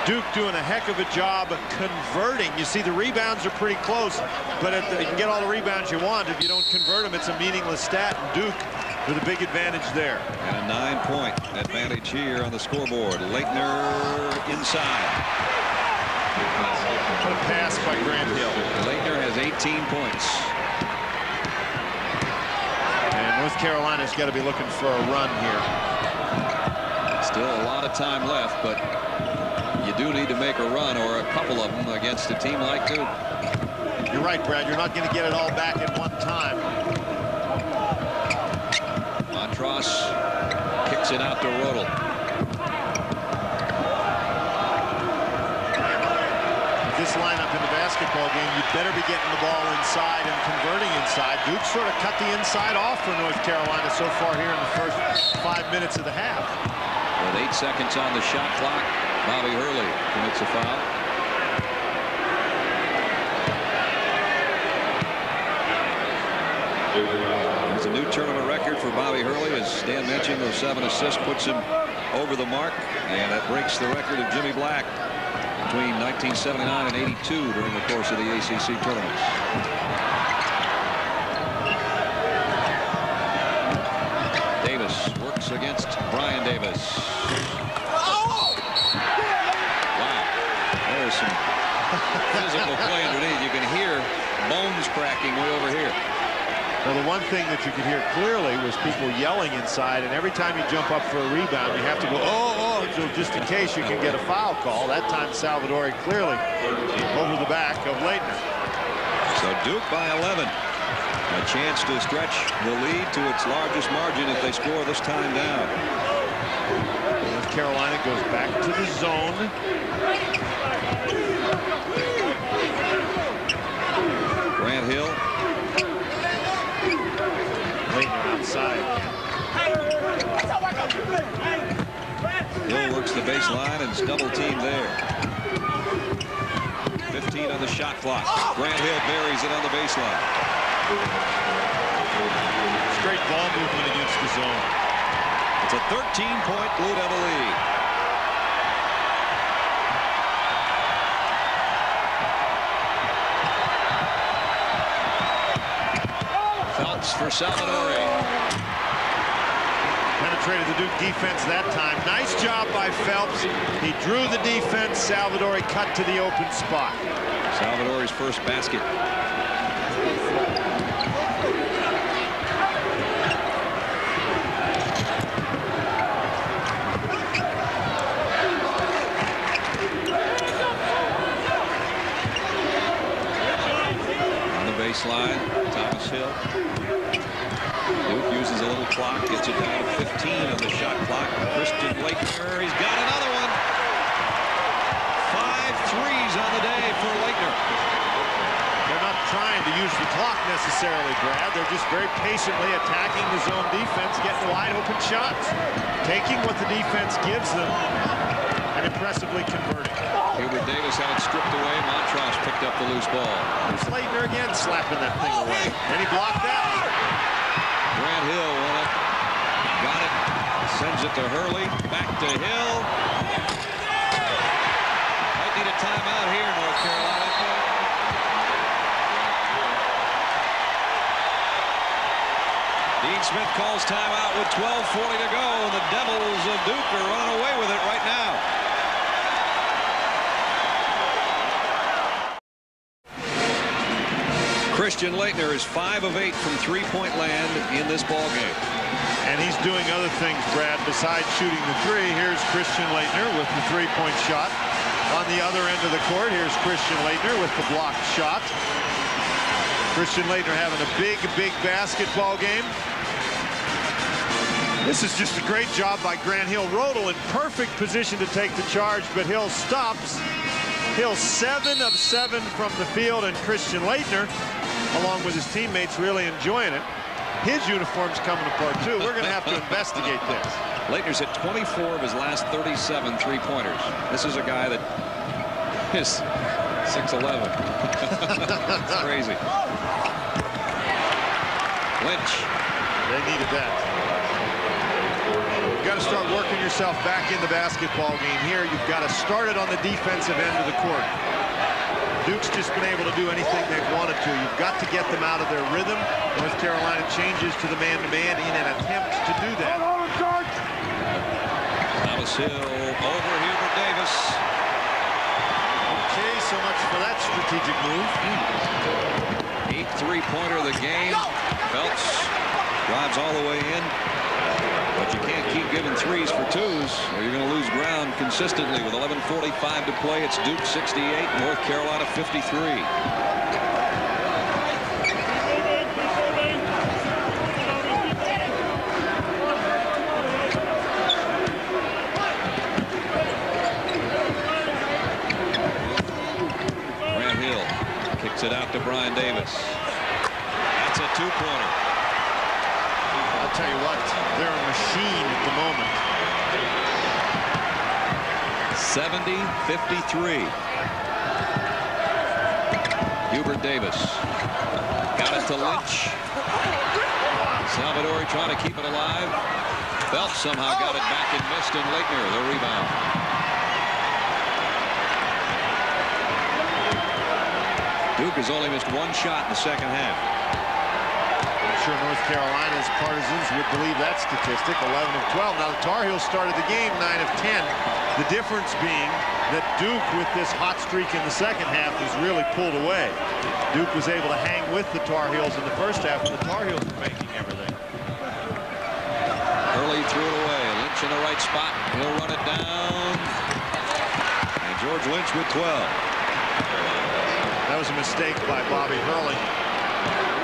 Duke doing a heck of a job converting. You see, the rebounds are pretty close, but you can get all the rebounds you want. If you don't convert them, it's a meaningless stat. And Duke with a big advantage there. And a 9-point advantage here on the scoreboard. Leitner inside. What a pass by Grant Hill. Leitner has 18 points. And North Carolina's got to be looking for a run here. Still a lot of time left, but you do need to make a run, or a couple of them, against a team like Duke. You're right, Brad. You're not going to get it all back at one time. Montross kicks it out to Rodel. With this lineup in the basketball game, you'd better be getting the ball inside and converting inside. Duke sort of cut the inside off for North Carolina so far here in the first 5 minutes of the half. With 8 seconds on the shot clock, Bobby Hurley commits a foul. There's a new tournament record for Bobby Hurley. As Stan mentioned, those 7 assists puts him over the mark, and that breaks the record of Jimmy Black between 1979 and 82 during the course of the ACC tournaments. Davis works against Brian Davis. There's some physical play underneath. You can hear bones cracking way over here. Well, the one thing that you could hear clearly was people yelling inside, and every time you jump up for a rebound, you have to go, oh, so just in case you can get a foul call. That time, Salvadori clearly over the back of Leitner. So Duke by 11. A chance to stretch the lead to its largest margin if they score this time down. North Carolina goes back to the zone. Grant Hill. Leitner outside. Hill works the baseline and is double teamed there. 15 on the shot clock. Grant Hill buries it on the baseline. Straight ball movement against the zone. It's a 13-point Blue Devil lead. Phelps for Salvadori. Penetrated the Duke defense that time. Nice job by Phelps. He drew the defense. Salvadori cut to the open spot. Salvadori's first basket. On the baseline, Thomas Hill. Duke uses a little clock, gets it down to 15 on the shot clock. Christian Leitner, he's got another one. 5 threes on the day for Leitner. They're not trying to use the clock necessarily, Brad. They're just very patiently attacking the zone defense, getting wide open shots, taking what the defense gives them and impressively converting. Hubert Davis had it stripped away. Montross picked up the loose ball. There's Leitner again slapping that thing away. And he blocked that. Grant Hill won it. Got it. Sends it to Hurley. Back to Hill. timeout here, North Carolina. Dean Smith calls timeout with 12:40 to go, and the Devils of Duke are running away with it right now. Christian Laettner is 5 of 8 from three-point land in this ball game. And he's doing other things, Brad, besides shooting the three. Here's Christian Laettner with the three-point shot. On the other end of the court, here's Christian Laettner with the blocked shot. Christian Laettner having a big basketball game. This is just a great job by Grant Hill. Rodel in perfect position to take the charge, but Hill stops. Hill 7 of 7 from the field, and Christian Laettner, along with his teammates, really enjoying it. His uniform's coming apart, too. We're going to have to investigate this. Laettner's hit 24 of his last 37 three-pointers. This is a guy that is 6'11". It's crazy. Lynch. They needed that. You've got to start working yourself back in the basketball game here. You've got to start it on the defensive end of the court. Duke's just been able to do anything they've wanted to. You've got to get them out of their rhythm. North Carolina changes to the man-to-man in an attempt to do that. Thomas Hill over Hubert Davis. Okay, so much for that strategic move. 8th three-pointer of the game. Phelps drives all the way in. But you can't keep giving threes for twos, or you're going to lose ground consistently. With 11:45 to play, it's Duke 68, North Carolina 53. Grant Hill kicks it out to Brian Davis. That's a two-pointer. I'll tell you what, they're a machine at the moment. 70-53. Hubert Davis got it to Lynch. Salvadori trying to keep it alive. Phelps somehow got it back and missed, and Laettner the rebound. Duke has only missed one shot in the second half. I'm sure North Carolina's partisans would believe that statistic. 11 of 12. Now the Tar Heels started the game 9 of 10. The difference being that Duke, with this hot streak in the second half, was really pulled away. Duke was able to hang with the Tar Heels in the first half, and the Tar Heels were making everything. Early threw it away. Lynch in the right spot. He'll run it down. And George Lynch with 12. That was a mistake by Bobby Hurley.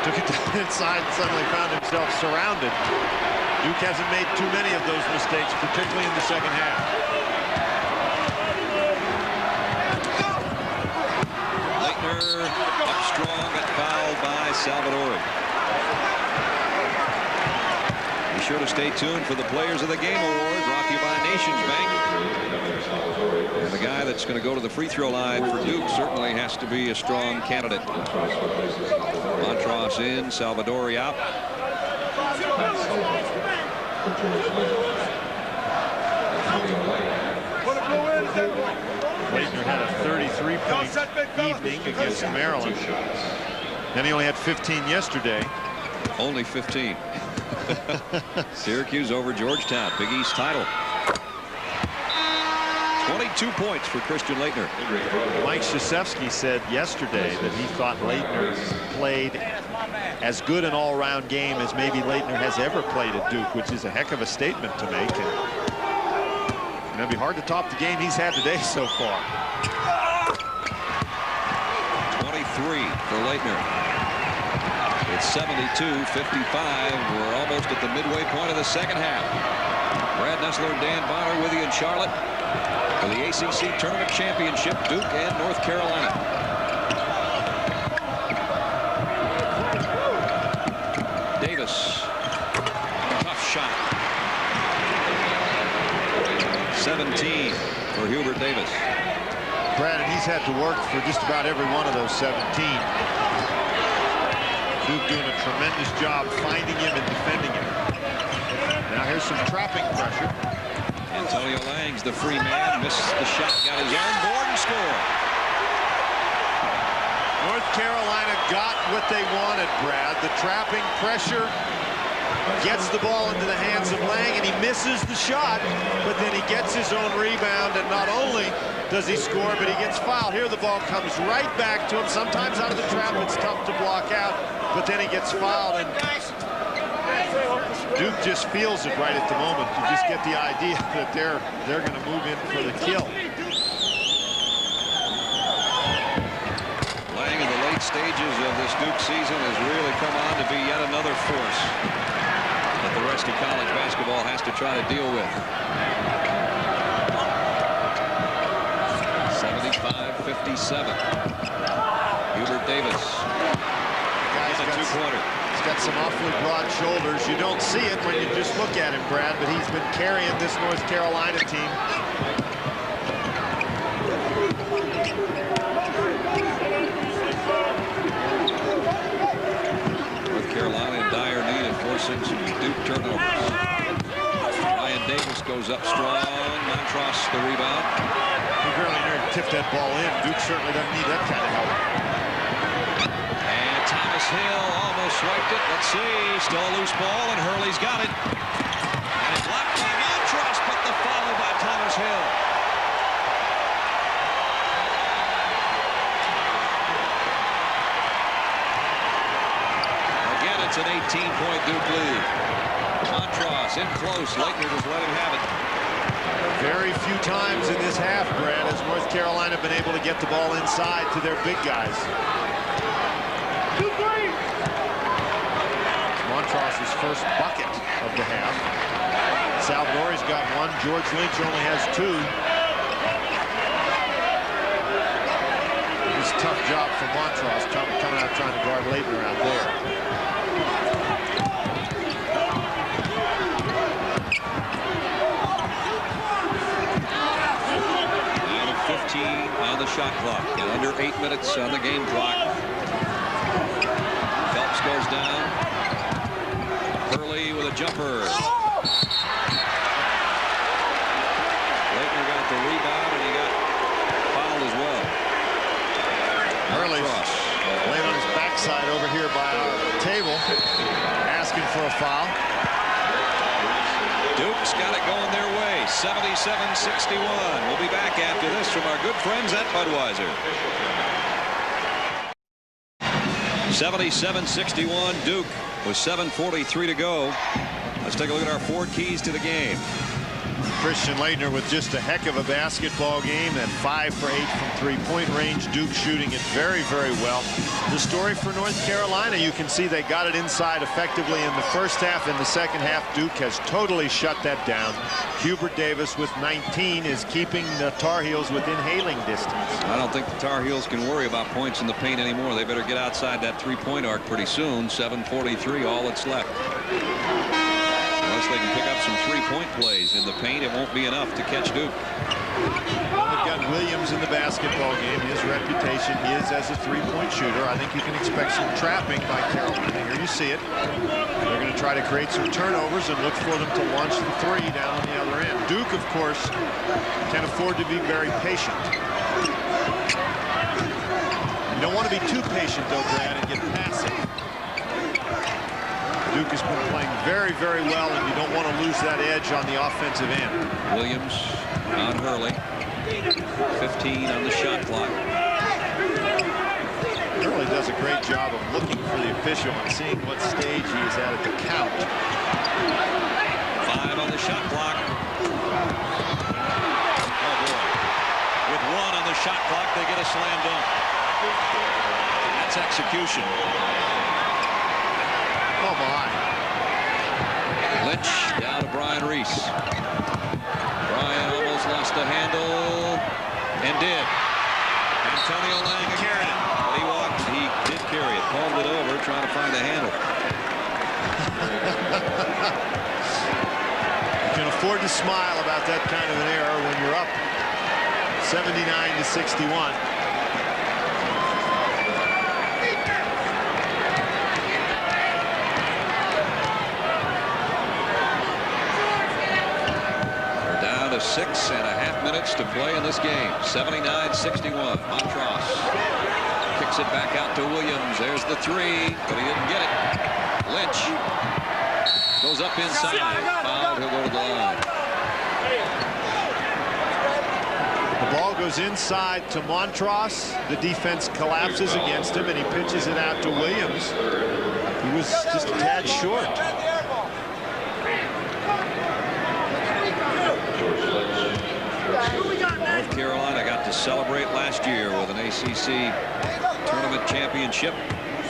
Took it to the inside and suddenly found himself surrounded. Duke hasn't made too many of those mistakes, particularly in the second half. Laettner up strong, got fouled by Salvadori. Be sure to stay tuned for the Players of the Game Award, brought to you by Nations Bank. And the guy that's going to go to the free throw line for Duke certainly has to be a strong candidate. Montross in, Salvadori out. Laettner had a 33-point evening against Maryland. Then he only had 15 yesterday. Only 15. Syracuse over Georgetown. Big East title. 22 points for Christian Laettner. Mike Krzyzewski said yesterday that he thought Laettner played as good an all-round game as maybe Laettner has ever played at Duke, which is a heck of a statement to make. And it'll be hard to top the game he's had today so far. 23 for Laettner. It's 72-55. We're almost at the midway point of the second half. Brad Nessler and Dan Bonner with you in Charlotte for the ACC Tournament Championship, Duke and North Carolina. Davis. Tough shot. 17 for Hubert Davis. Brad, and he's had to work for just about every one of those 17. Duke doing a tremendous job finding him and defending him. Now here's some trapping pressure. Antonio Lang's the free man. Missed the shot. Got his own board and scored. North Carolina got what they wanted, Brad. The trapping pressure gets the ball into the hands of Lang, and he misses the shot, but then he gets his own rebound, and not only does he score, but he gets fouled. Here the ball comes right back to him. Sometimes out of the trap it's tough to block out, but then he gets fouled, and Duke just feels it right at the moment. You just get the idea that they're going to move in for the kill. Lang in the late stages of this Duke season has really come on to be yet another force that the rest of college basketball has to try to deal with. 75-57. Hubert Davis. He's a two-pointer. He's got some awfully broad shoulders. You don't see it when you just look at him, Brad, but he's been carrying this North Carolina team. North Carolina in dire need of forcing some Duke turnovers. Ryan Davis goes up strong. Montross the rebound. He barely tipped that ball in. Duke certainly doesn't need that kind of help. And Thomas Hill almost swiped it. Let's see. Still a loose ball, and Hurley's got it. And it's blocked by Montross, but the foul by Thomas Hill. Again, it's an 18-point Duke lead. Montross in close. Laettner just let him have it. Very few times in this half, Brad, has North Carolina been able to get the ball inside to their big guys. Montross's first bucket of the half. Salvadori's got one. George Lynch only has two. It's a tough job for Montross coming out trying to guard Laettner out there. 15 on the shot clock and under 8 minutes on the game clock. Phelps goes down. Hurley with a jumper. Laettner got the rebound, and he got fouled as well. Hurley's laying on his backside over here by our table, asking for a foul. Duke's got it going their way, 77-61. We'll be back after this from our good friends at Budweiser. 77-61 Duke with 7:43 to go. Let's take a look at our four keys to the game. Christian Laettner with just a heck of a basketball game, at 5 for 8 from three-point range. Duke shooting it very, very well. The story for North Carolina, you can see they got it inside effectively in the first half. In the second half, Duke has totally shut that down. Hubert Davis with 19 is keeping the Tar Heels within hailing distance. I don't think the Tar Heels can worry about points in the paint anymore. They better get outside that three-point arc pretty soon. 7:43, all that's left. Unless they can pick up some three-point plays in the paint, it won't be enough to catch Duke. Well, they've got Williams in the basketball game. His reputation is as a three-point shooter. I think you can expect some trapping by Carolina. Here you see it. They're going to try to create some turnovers and look for them to launch the three down on the other end. Duke, of course, can afford to be very patient. You don't want to be too patient, though, Brad, and get passive. Duke has been playing very, very well, and you don't want to lose that edge on the offensive end. Williams on Hurley. 15 on the shot clock. Hurley does a great job of looking for the official and seeing what stage he is at the count. 5 on the shot clock. Oh, boy. With 1 on the shot clock, they get a slam dunk. That's execution. Oh, my. Lynch down to Brian Reese. Brian almost lost the handle and did. Antonio Lang carried it. But he walked. He did carry it. Pulled it over, trying to find a handle. You can afford to smile about that kind of an error when you're up 79-61. 6.5 minutes to play in this game. 79-61. Montross kicks it back out to Williams. There's the three, but he didn't get it. Lynch goes up inside. Fouled. He'll go to the line. The ball goes inside to Montross. The defense collapses against him, and he pitches it out to Williams. He was just a tad short. North Carolina got to celebrate last year with an ACC tournament championship.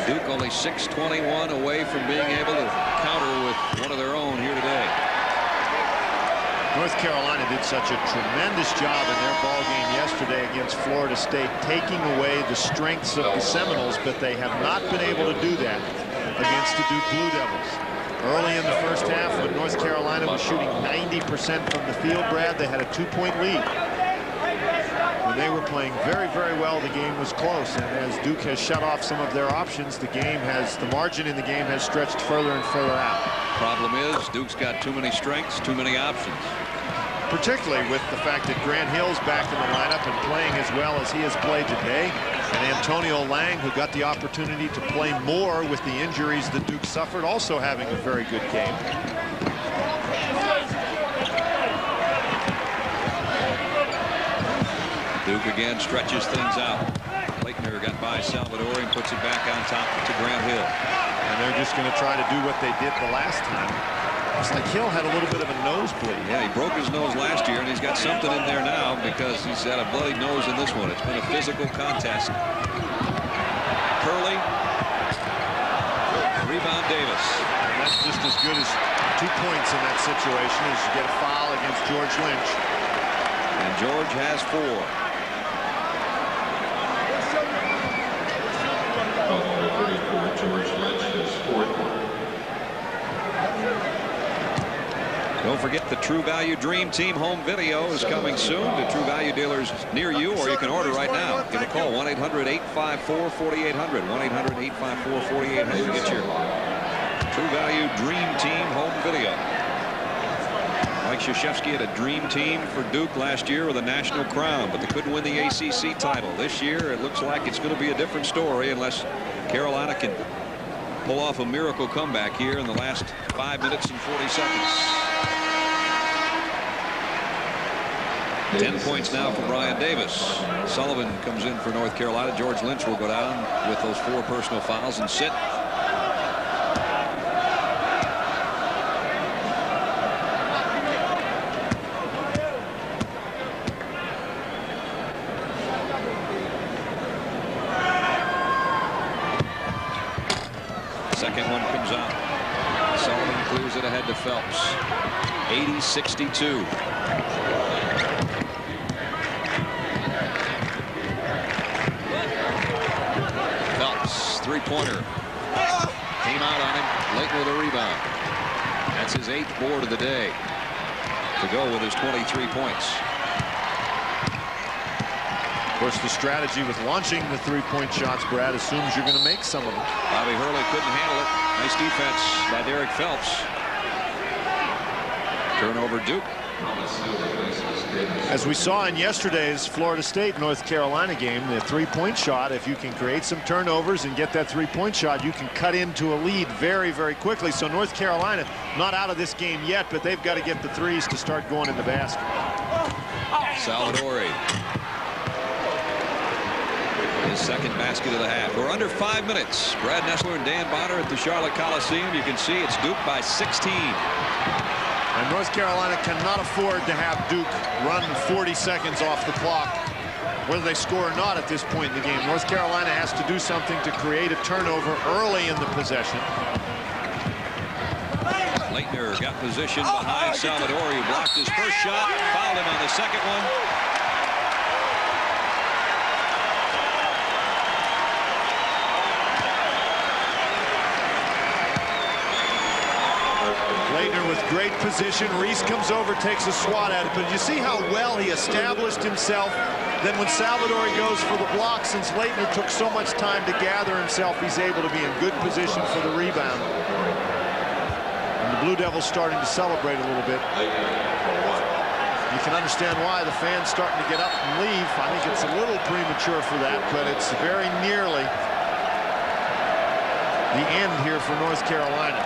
Duke only 6:21 away from being able to counter with one of their own here today. North Carolina did such a tremendous job in their ball game yesterday against Florida State, taking away the strengths of the Seminoles, but they have not been able to do that against the Duke Blue Devils. Early in the first half, when North Carolina was shooting 90% from the field, Brad, they had a 2-point lead. When they were playing very, very well, the game was close, and as Duke has shut off some of their options, the margin in the game has stretched further and further out. Problem is, Duke's got too many strengths, too many options. Particularly with the fact that Grant Hill's back in the lineup and playing as well as he has played today, and Antonio Lang, who got the opportunity to play more with the injuries that Duke suffered, also having a very good game. Duke again stretches things out. Leitner got by Salvador and puts it back on top to Grant Hill. And they're just going to try to do what they did the last time. Looks like Hill had a little bit of a nosebleed. Yeah, he broke his nose last year, and he's got something in there now because he's had a bloody nose in this one. It's been a physical contest. Curley. Rebound Davis. And that's just as good as 2 points in that situation as you get a foul against George Lynch. And George has 4. George Lynch is 4th. Don't forget the True Value Dream Team home video is coming soon to True Value dealers near you, or you can order right now. Give a call, 1-800-854-4800. 1-800-854-4800 to get your True Value Dream Team home video. Mike Krzyzewski had a dream team for Duke last year with a national crown, but they couldn't win the ACC title. This year, it looks like it's going to be a different story unless Carolina can pull off a miracle comeback here in the last 5 minutes and 40 seconds. 10 points now for Brian Davis. Sullivan comes in for North Carolina. George Lynch will go down with those 4 personal fouls and sit. Second one comes out. Sullivan clears it ahead to Phelps. 80-62. Phelps, three-pointer. Came out on him. Late with a rebound. That's his 8th board of the day to go with his 23 points. Of course, the strategy with launching the 3-point shots, Brad, assumes you're going to make some of them. Bobby Hurley couldn't handle it. Nice defense by Derek Phelps. Turnover Duke. As we saw in yesterday's Florida State North Carolina game, the 3-point shot, if you can create some turnovers and get that 3-point shot, you can cut into a lead very, very quickly. So North Carolina not out of this game yet, but they've got to get the threes to start going in the basket. Salvadori. His second basket of the half. We're under 5 minutes. Brad Nessler and Dan Bonner at the Charlotte Coliseum. You can see it's Duke by 16. And North Carolina cannot afford to have Duke run 40 seconds off the clock, whether they score or not at this point in the game. North Carolina has to do something to create a turnover early in the possession. Leitner got position behind Salvador. He blocked his first shot, fouled him on the second one. Leitner with great position. Reese comes over, takes a swat at it. But you see how well he established himself. Then when Salvador goes for the block, since Leitner took so much time to gather himself, he's able to be in good position for the rebound. And the Blue Devils starting to celebrate a little bit. You can understand why the fans starting to get up and leave. I think it's a little premature for that, but it's very nearly the end here for North Carolina.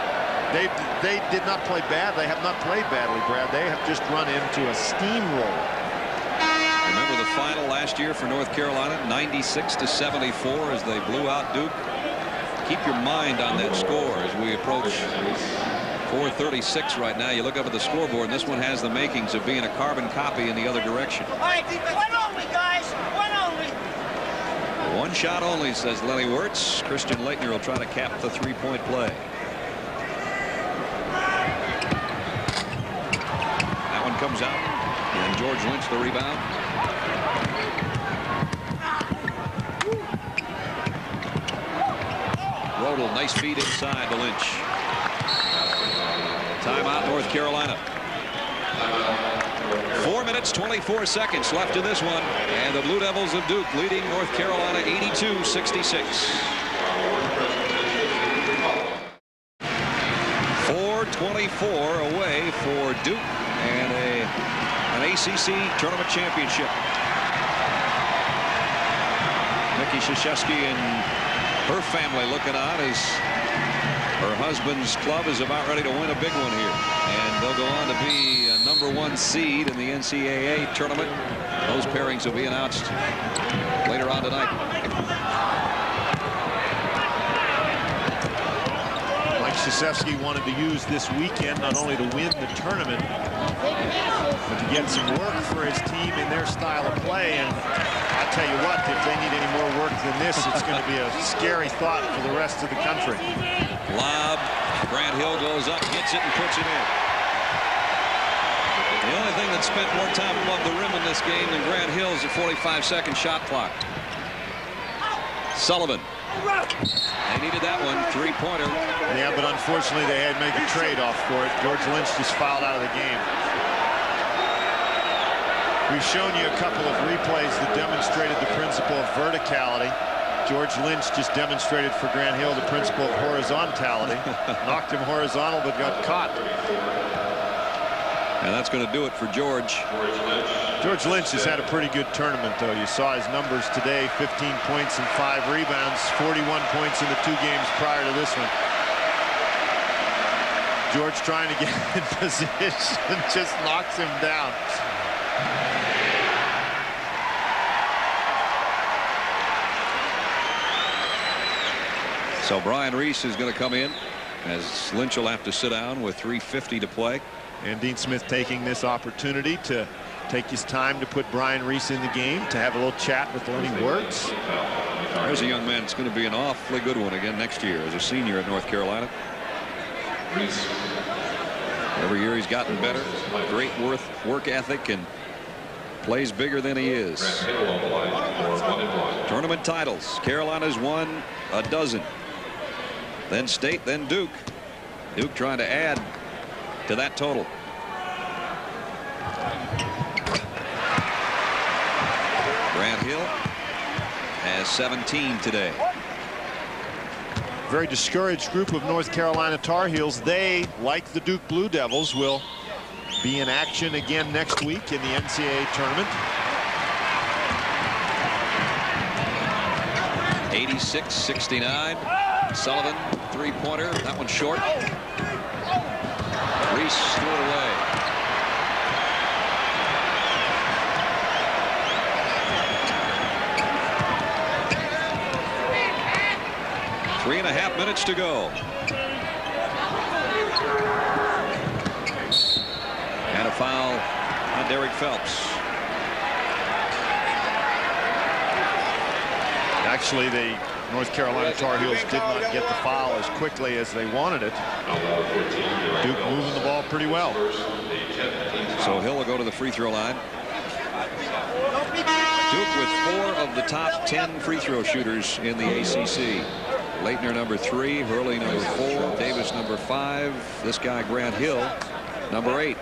They did not play bad. They have not played badly, Brad. They have just run into a steamroll. Remember the final last year for North Carolina, 96-74 as they blew out Duke. Keep your mind on that score as we approach 4:36 right now. You look up at the scoreboard, and this one has the makings of being a carbon copy in the other direction. All right, one only, guys. One only. One shot only, says Lenny Wirtz. Christian Laettner will try to cap the three-point play. That one comes out, and George Lynch the rebound. Rodel, nice feed inside to Lynch. Timeout, North Carolina. 4 minutes, 24 seconds left in this one. And the Blue Devils of Duke leading North Carolina 82-66. 4:24 away for Duke and an ACC tournament championship. Mickey Krzyzewski and her family looking on as her husband's club is about ready to win a big one here, and they'll go on to be a #1 seed in the NCAA tournament. Those pairings will be announced later on tonight. Mike Krzyzewski wanted to use this weekend not only to win the tournament, but to get some work for his team in their style of play. And I tell you what, if they need any more work than this, it's going to be a scary thought for the rest of the country. Lob. Grant Hill goes up, gets it, and puts it in. The only thing that spent more time above the rim in this game than Grant Hill is a 45-second shot clock. Sullivan. They needed that one. Three-pointer. Yeah, but unfortunately they had to make a trade-off for it. George Lynch just fouled out of the game. We've shown you a couple of replays that demonstrated the principle of verticality. George Lynch just demonstrated for Grant Hill the principle of horizontality. Knocked him horizontal but got caught. And that's going to do it for George. George Lynch has had a pretty good tournament, though. You saw his numbers today: 15 points and 5 rebounds, 41 points in the 2 games prior to this one. George trying to get in position just knocks him down. So Brian Reese is going to come in as Lynch will have to sit down with 3:50 to play. And Dean Smith taking this opportunity to take his time to put Brian Reese in the game, to have a little chat with Lenny Wirtz. There's a young man that's going to be an awfully good one again next year as a senior at North Carolina. Every year he's gotten better. Great work ethic and plays bigger than he is. Tournament titles. Carolina's won a dozen. Then State, then Duke. Duke trying to add to that total. Grant Hill has 17 today. Very discouraged group of North Carolina Tar Heels. They, like the Duke Blue Devils, will be in action again next week in the NCAA tournament. 86-69. Sullivan, three-pointer. That one short. Reese threw it away. Three and a half minutes to go. And a foul on Derek Phelps. Actually, the North Carolina Tar Heels did not get the foul as quickly as they wanted it. Duke moving the ball pretty well. So Hill will go to the free throw line. Duke with 4 of the top 10 free throw shooters in the ACC. Laettner number 3, Hurley number 4, Davis number 5. This guy Grant Hill number 8.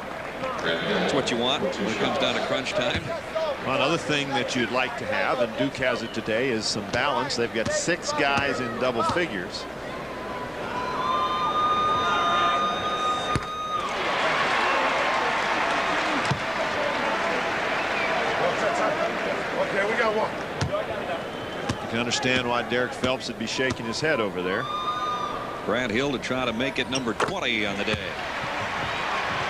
That's what you want when it comes down to crunch time. Well, another thing that you'd like to have, and Duke has it today, is some balance. They've got 6 guys in double figures. got one. You can understand why Derek Phelps would be shaking his head over there. Brad Hill to try to make it number 20 on the day.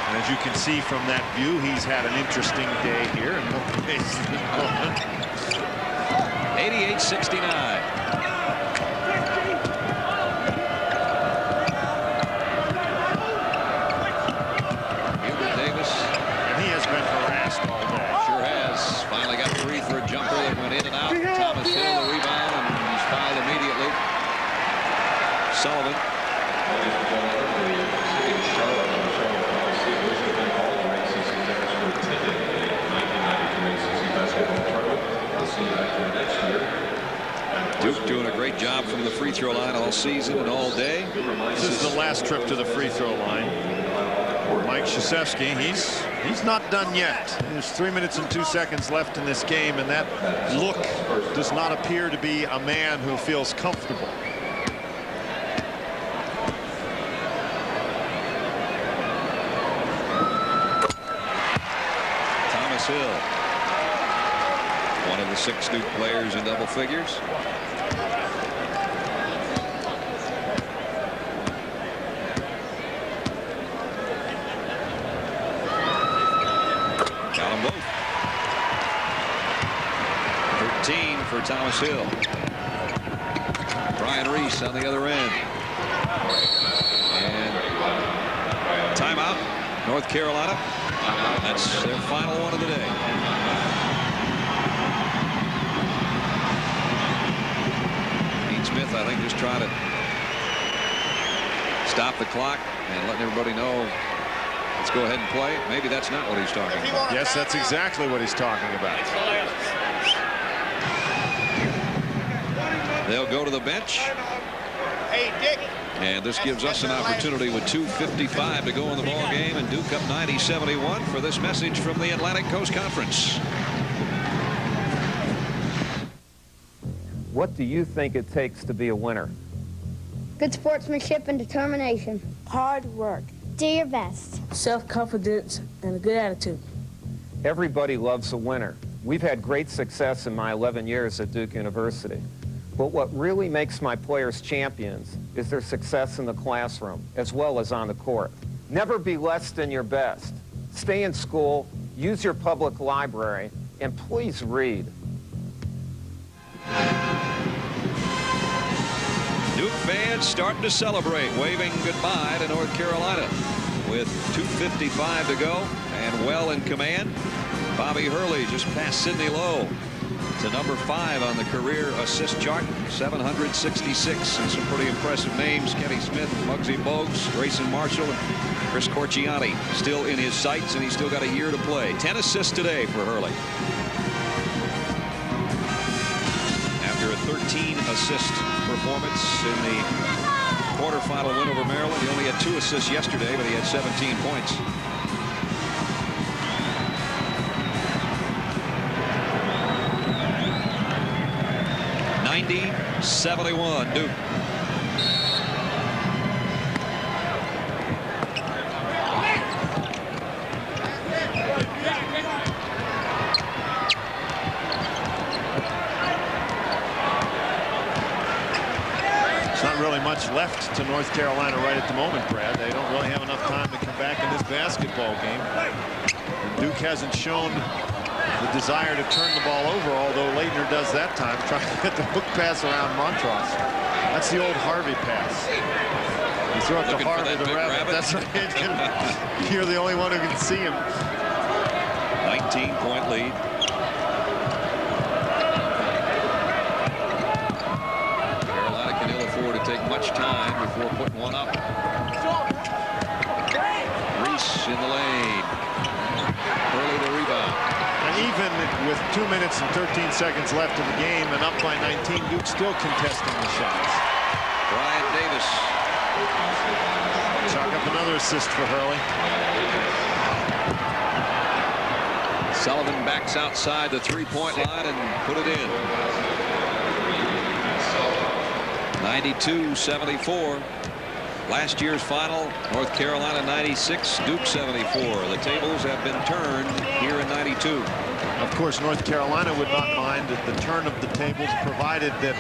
And as you can see from that view, he's had an interesting day here in more ways than one. 88-69. Finally got free for a jumper that went in and out. Thomas Hill, the rebound, and he's fouled immediately. Sullivan. Duke doing a great job from the free throw line all season and all day. This is the last trip to the free throw line. Mike Krzyzewski, he's not done yet. There's 3 minutes and 2 seconds left in this game, and that look does not appear to be a man who feels comfortable. Thomas Hill, one of the 6 Duke players in double figures. For Thomas Hill. Brian Reese on the other end. And timeout, North Carolina. That's their final one of the day. Dean Smith, I think, just trying to stop the clock and letting everybody know, let's go ahead and play. Maybe that's not what he's talking about. Yes, that's exactly what he's talking about. They'll go to the bench. Hey, Dick. And this gives us an opportunity with 2:55 to go in the ball game, and Duke up 90-71 for this message from the Atlantic Coast Conference. What do you think it takes to be a winner? Good sportsmanship and determination. Hard work. Do your best. Self-confidence and a good attitude. Everybody loves a winner. We've had great success in my 11 years at Duke University. But what really makes my players champions is their success in the classroom, as well as on the court. Never be less than your best. Stay in school, use your public library, and please read. Duke fans starting to celebrate, waving goodbye to North Carolina. With 2:55 to go and well in command, Bobby Hurley just passed Sidney Lowe to number 5 on the career assist chart, 766, and some pretty impressive names. Kenny Smith, Muggsy Bogues, Grayson Marshall, and Chris Corchiani still in his sights, and he's still got a year to play. 10 assists today for Hurley. After a 13-assist performance in the quarterfinal win over Maryland, he only had 2 assists yesterday, but he had 17 points. '71 Duke. It's not really much left to North Carolina right at the moment, Brad. They don't really have enough time to come back in this basketball game. And Duke hasn't shown the desire to turn the ball over, although Leitner does that time, trying to get the hook pass around Montross. That's the old Harvey pass. You throw it to Harvey, the rabbit. That's right. You're the only one who can see him. 19-point lead. Carolina can ill afford to take much time before putting one up. Reese in the lane. Early to rebound. And even with 2 minutes and 13 seconds left in the game and up by 19, Duke still contesting the shots. Brian Davis. Chalk up another assist for Hurley. Sullivan backs outside the three-point line and put it in. 92-74. Last year's final, North Carolina 96, Duke 74. The tables have been turned here in 92. Of course, North Carolina would not mind at the turn of the tables, provided that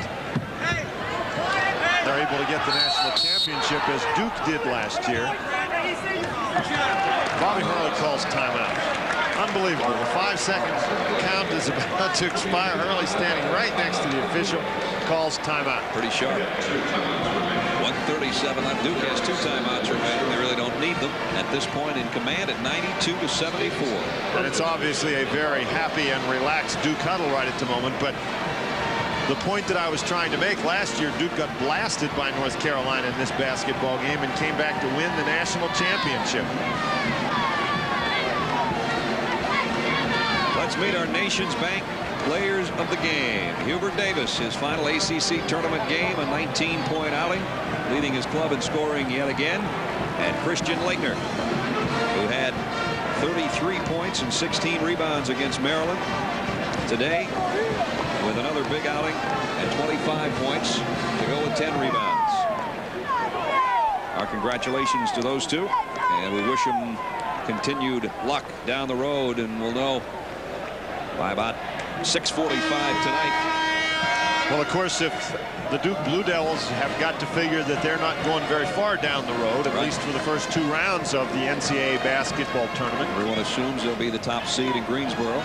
they're able to get the national championship as Duke did last year. Bobby Hurley calls timeout. Unbelievable. The 5-second count is about to expire. Hurley standing right next to the official calls timeout. Pretty sharp. 1:37 left. Duke has 2 timeouts remaining. They really don't need them at this point, in command at 92-74. And it's obviously a very happy and relaxed Duke huddle right at the moment. But the point that I was trying to make, last year Duke got blasted by North Carolina in this basketball game and came back to win the national championship. Let's meet our Nations Bank players of the game. Hubert Davis, his final ACC tournament game, a 19-point outing, leading his club in scoring yet again. And Christian Laettner, who had 33 points and 16 rebounds against Maryland. Today, with another big outing and 25 points to go with 10 rebounds. Our congratulations to those two, and we wish them continued luck down the road, and we'll know by about 6:45 tonight. Well, of course, if the Duke Blue Devils have got to figure that they're not going very far down the road, at least for the first 2 rounds of the NCAA basketball tournament. Everyone assumes they'll be the top seed in Greensboro.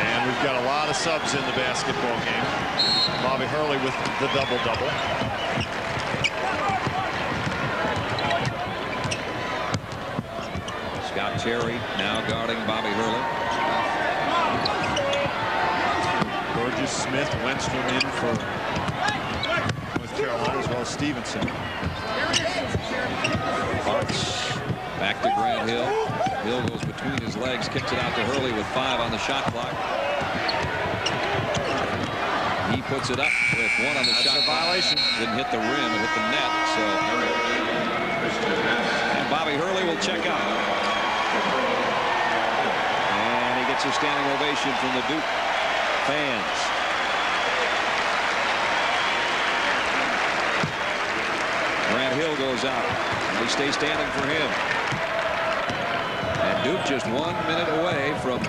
And we've got a lot of subs in the basketball game. Bobby Hurley with the double-double. Scott Terry now guarding Bobby Hurley. Burgess, Smith, Wenstrom in for North Carolina, as well as Stevenson. Parks back to Grant Hill. Hill goes between his legs, kicks it out to Hurley with 5 on the shot clock. He puts it up with 1 on the shot violation. Didn't hit the rim, it hit the net. So, and Bobby Hurley will check out. And he gets a standing ovation from the Duke fans. Grant Hill goes out. And they stay standing for him. And Duke just 1 minute away from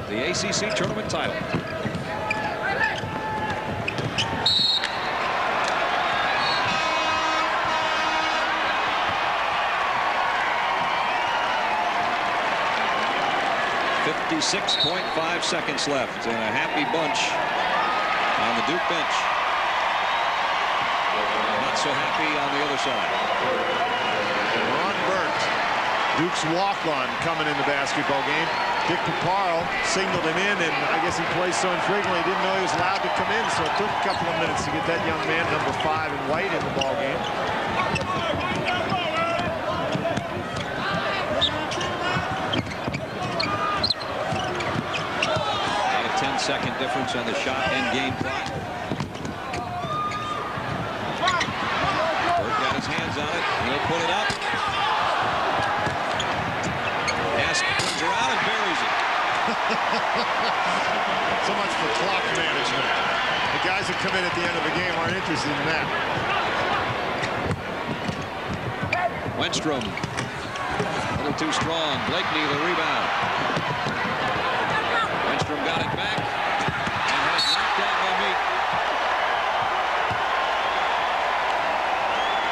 the ACC tournament title. .5 seconds left, and a happy bunch on the Duke bench. Not so happy on the other side. Ron Burt, Duke's walk-on, coming in the basketball game. Dick Paparo signaled him in, and I guess he plays so infrequently he didn't know he was allowed to come in, so it took a couple of minutes to get that young man, number 5 in white, in the ball game. Second difference on the shot and game clock. Burt got his hands on it. He'll put it up. Ask comes around and buries it. So much for clock management. The guys that come in at the end of the game aren't interested in that. Wenstrom, a little too strong. Blakeney the rebound. Wenstrom got it back.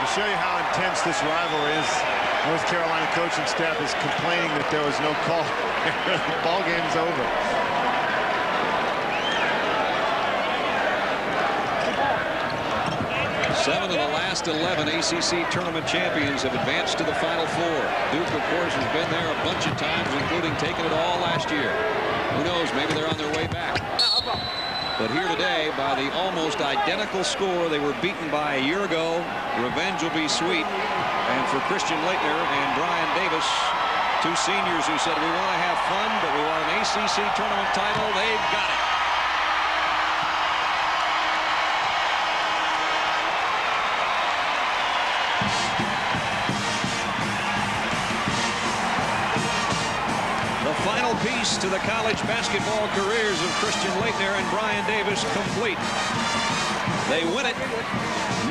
To show you how intense this rivalry is, North Carolina coaching staff is complaining that there was no call. The ball game's over. Seven of the last 11 ACC tournament champions have advanced to the Final Four. Duke, of course, has been there a bunch of times, including taking it all last year. Who knows, maybe they're on their way back. But here today, by the almost identical score they were beaten by a year ago, revenge will be sweet. And for Christian Laettner and Brian Davis, 2 seniors who said, we want to have fun, but we want an ACC tournament title, they've got it. Final piece to the college basketball careers of Christian Laettner and Brian Davis complete. They win it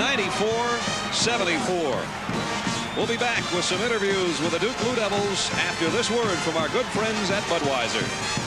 94-74. We'll be back with some interviews with the Duke Blue Devils after this word from our good friends at Budweiser.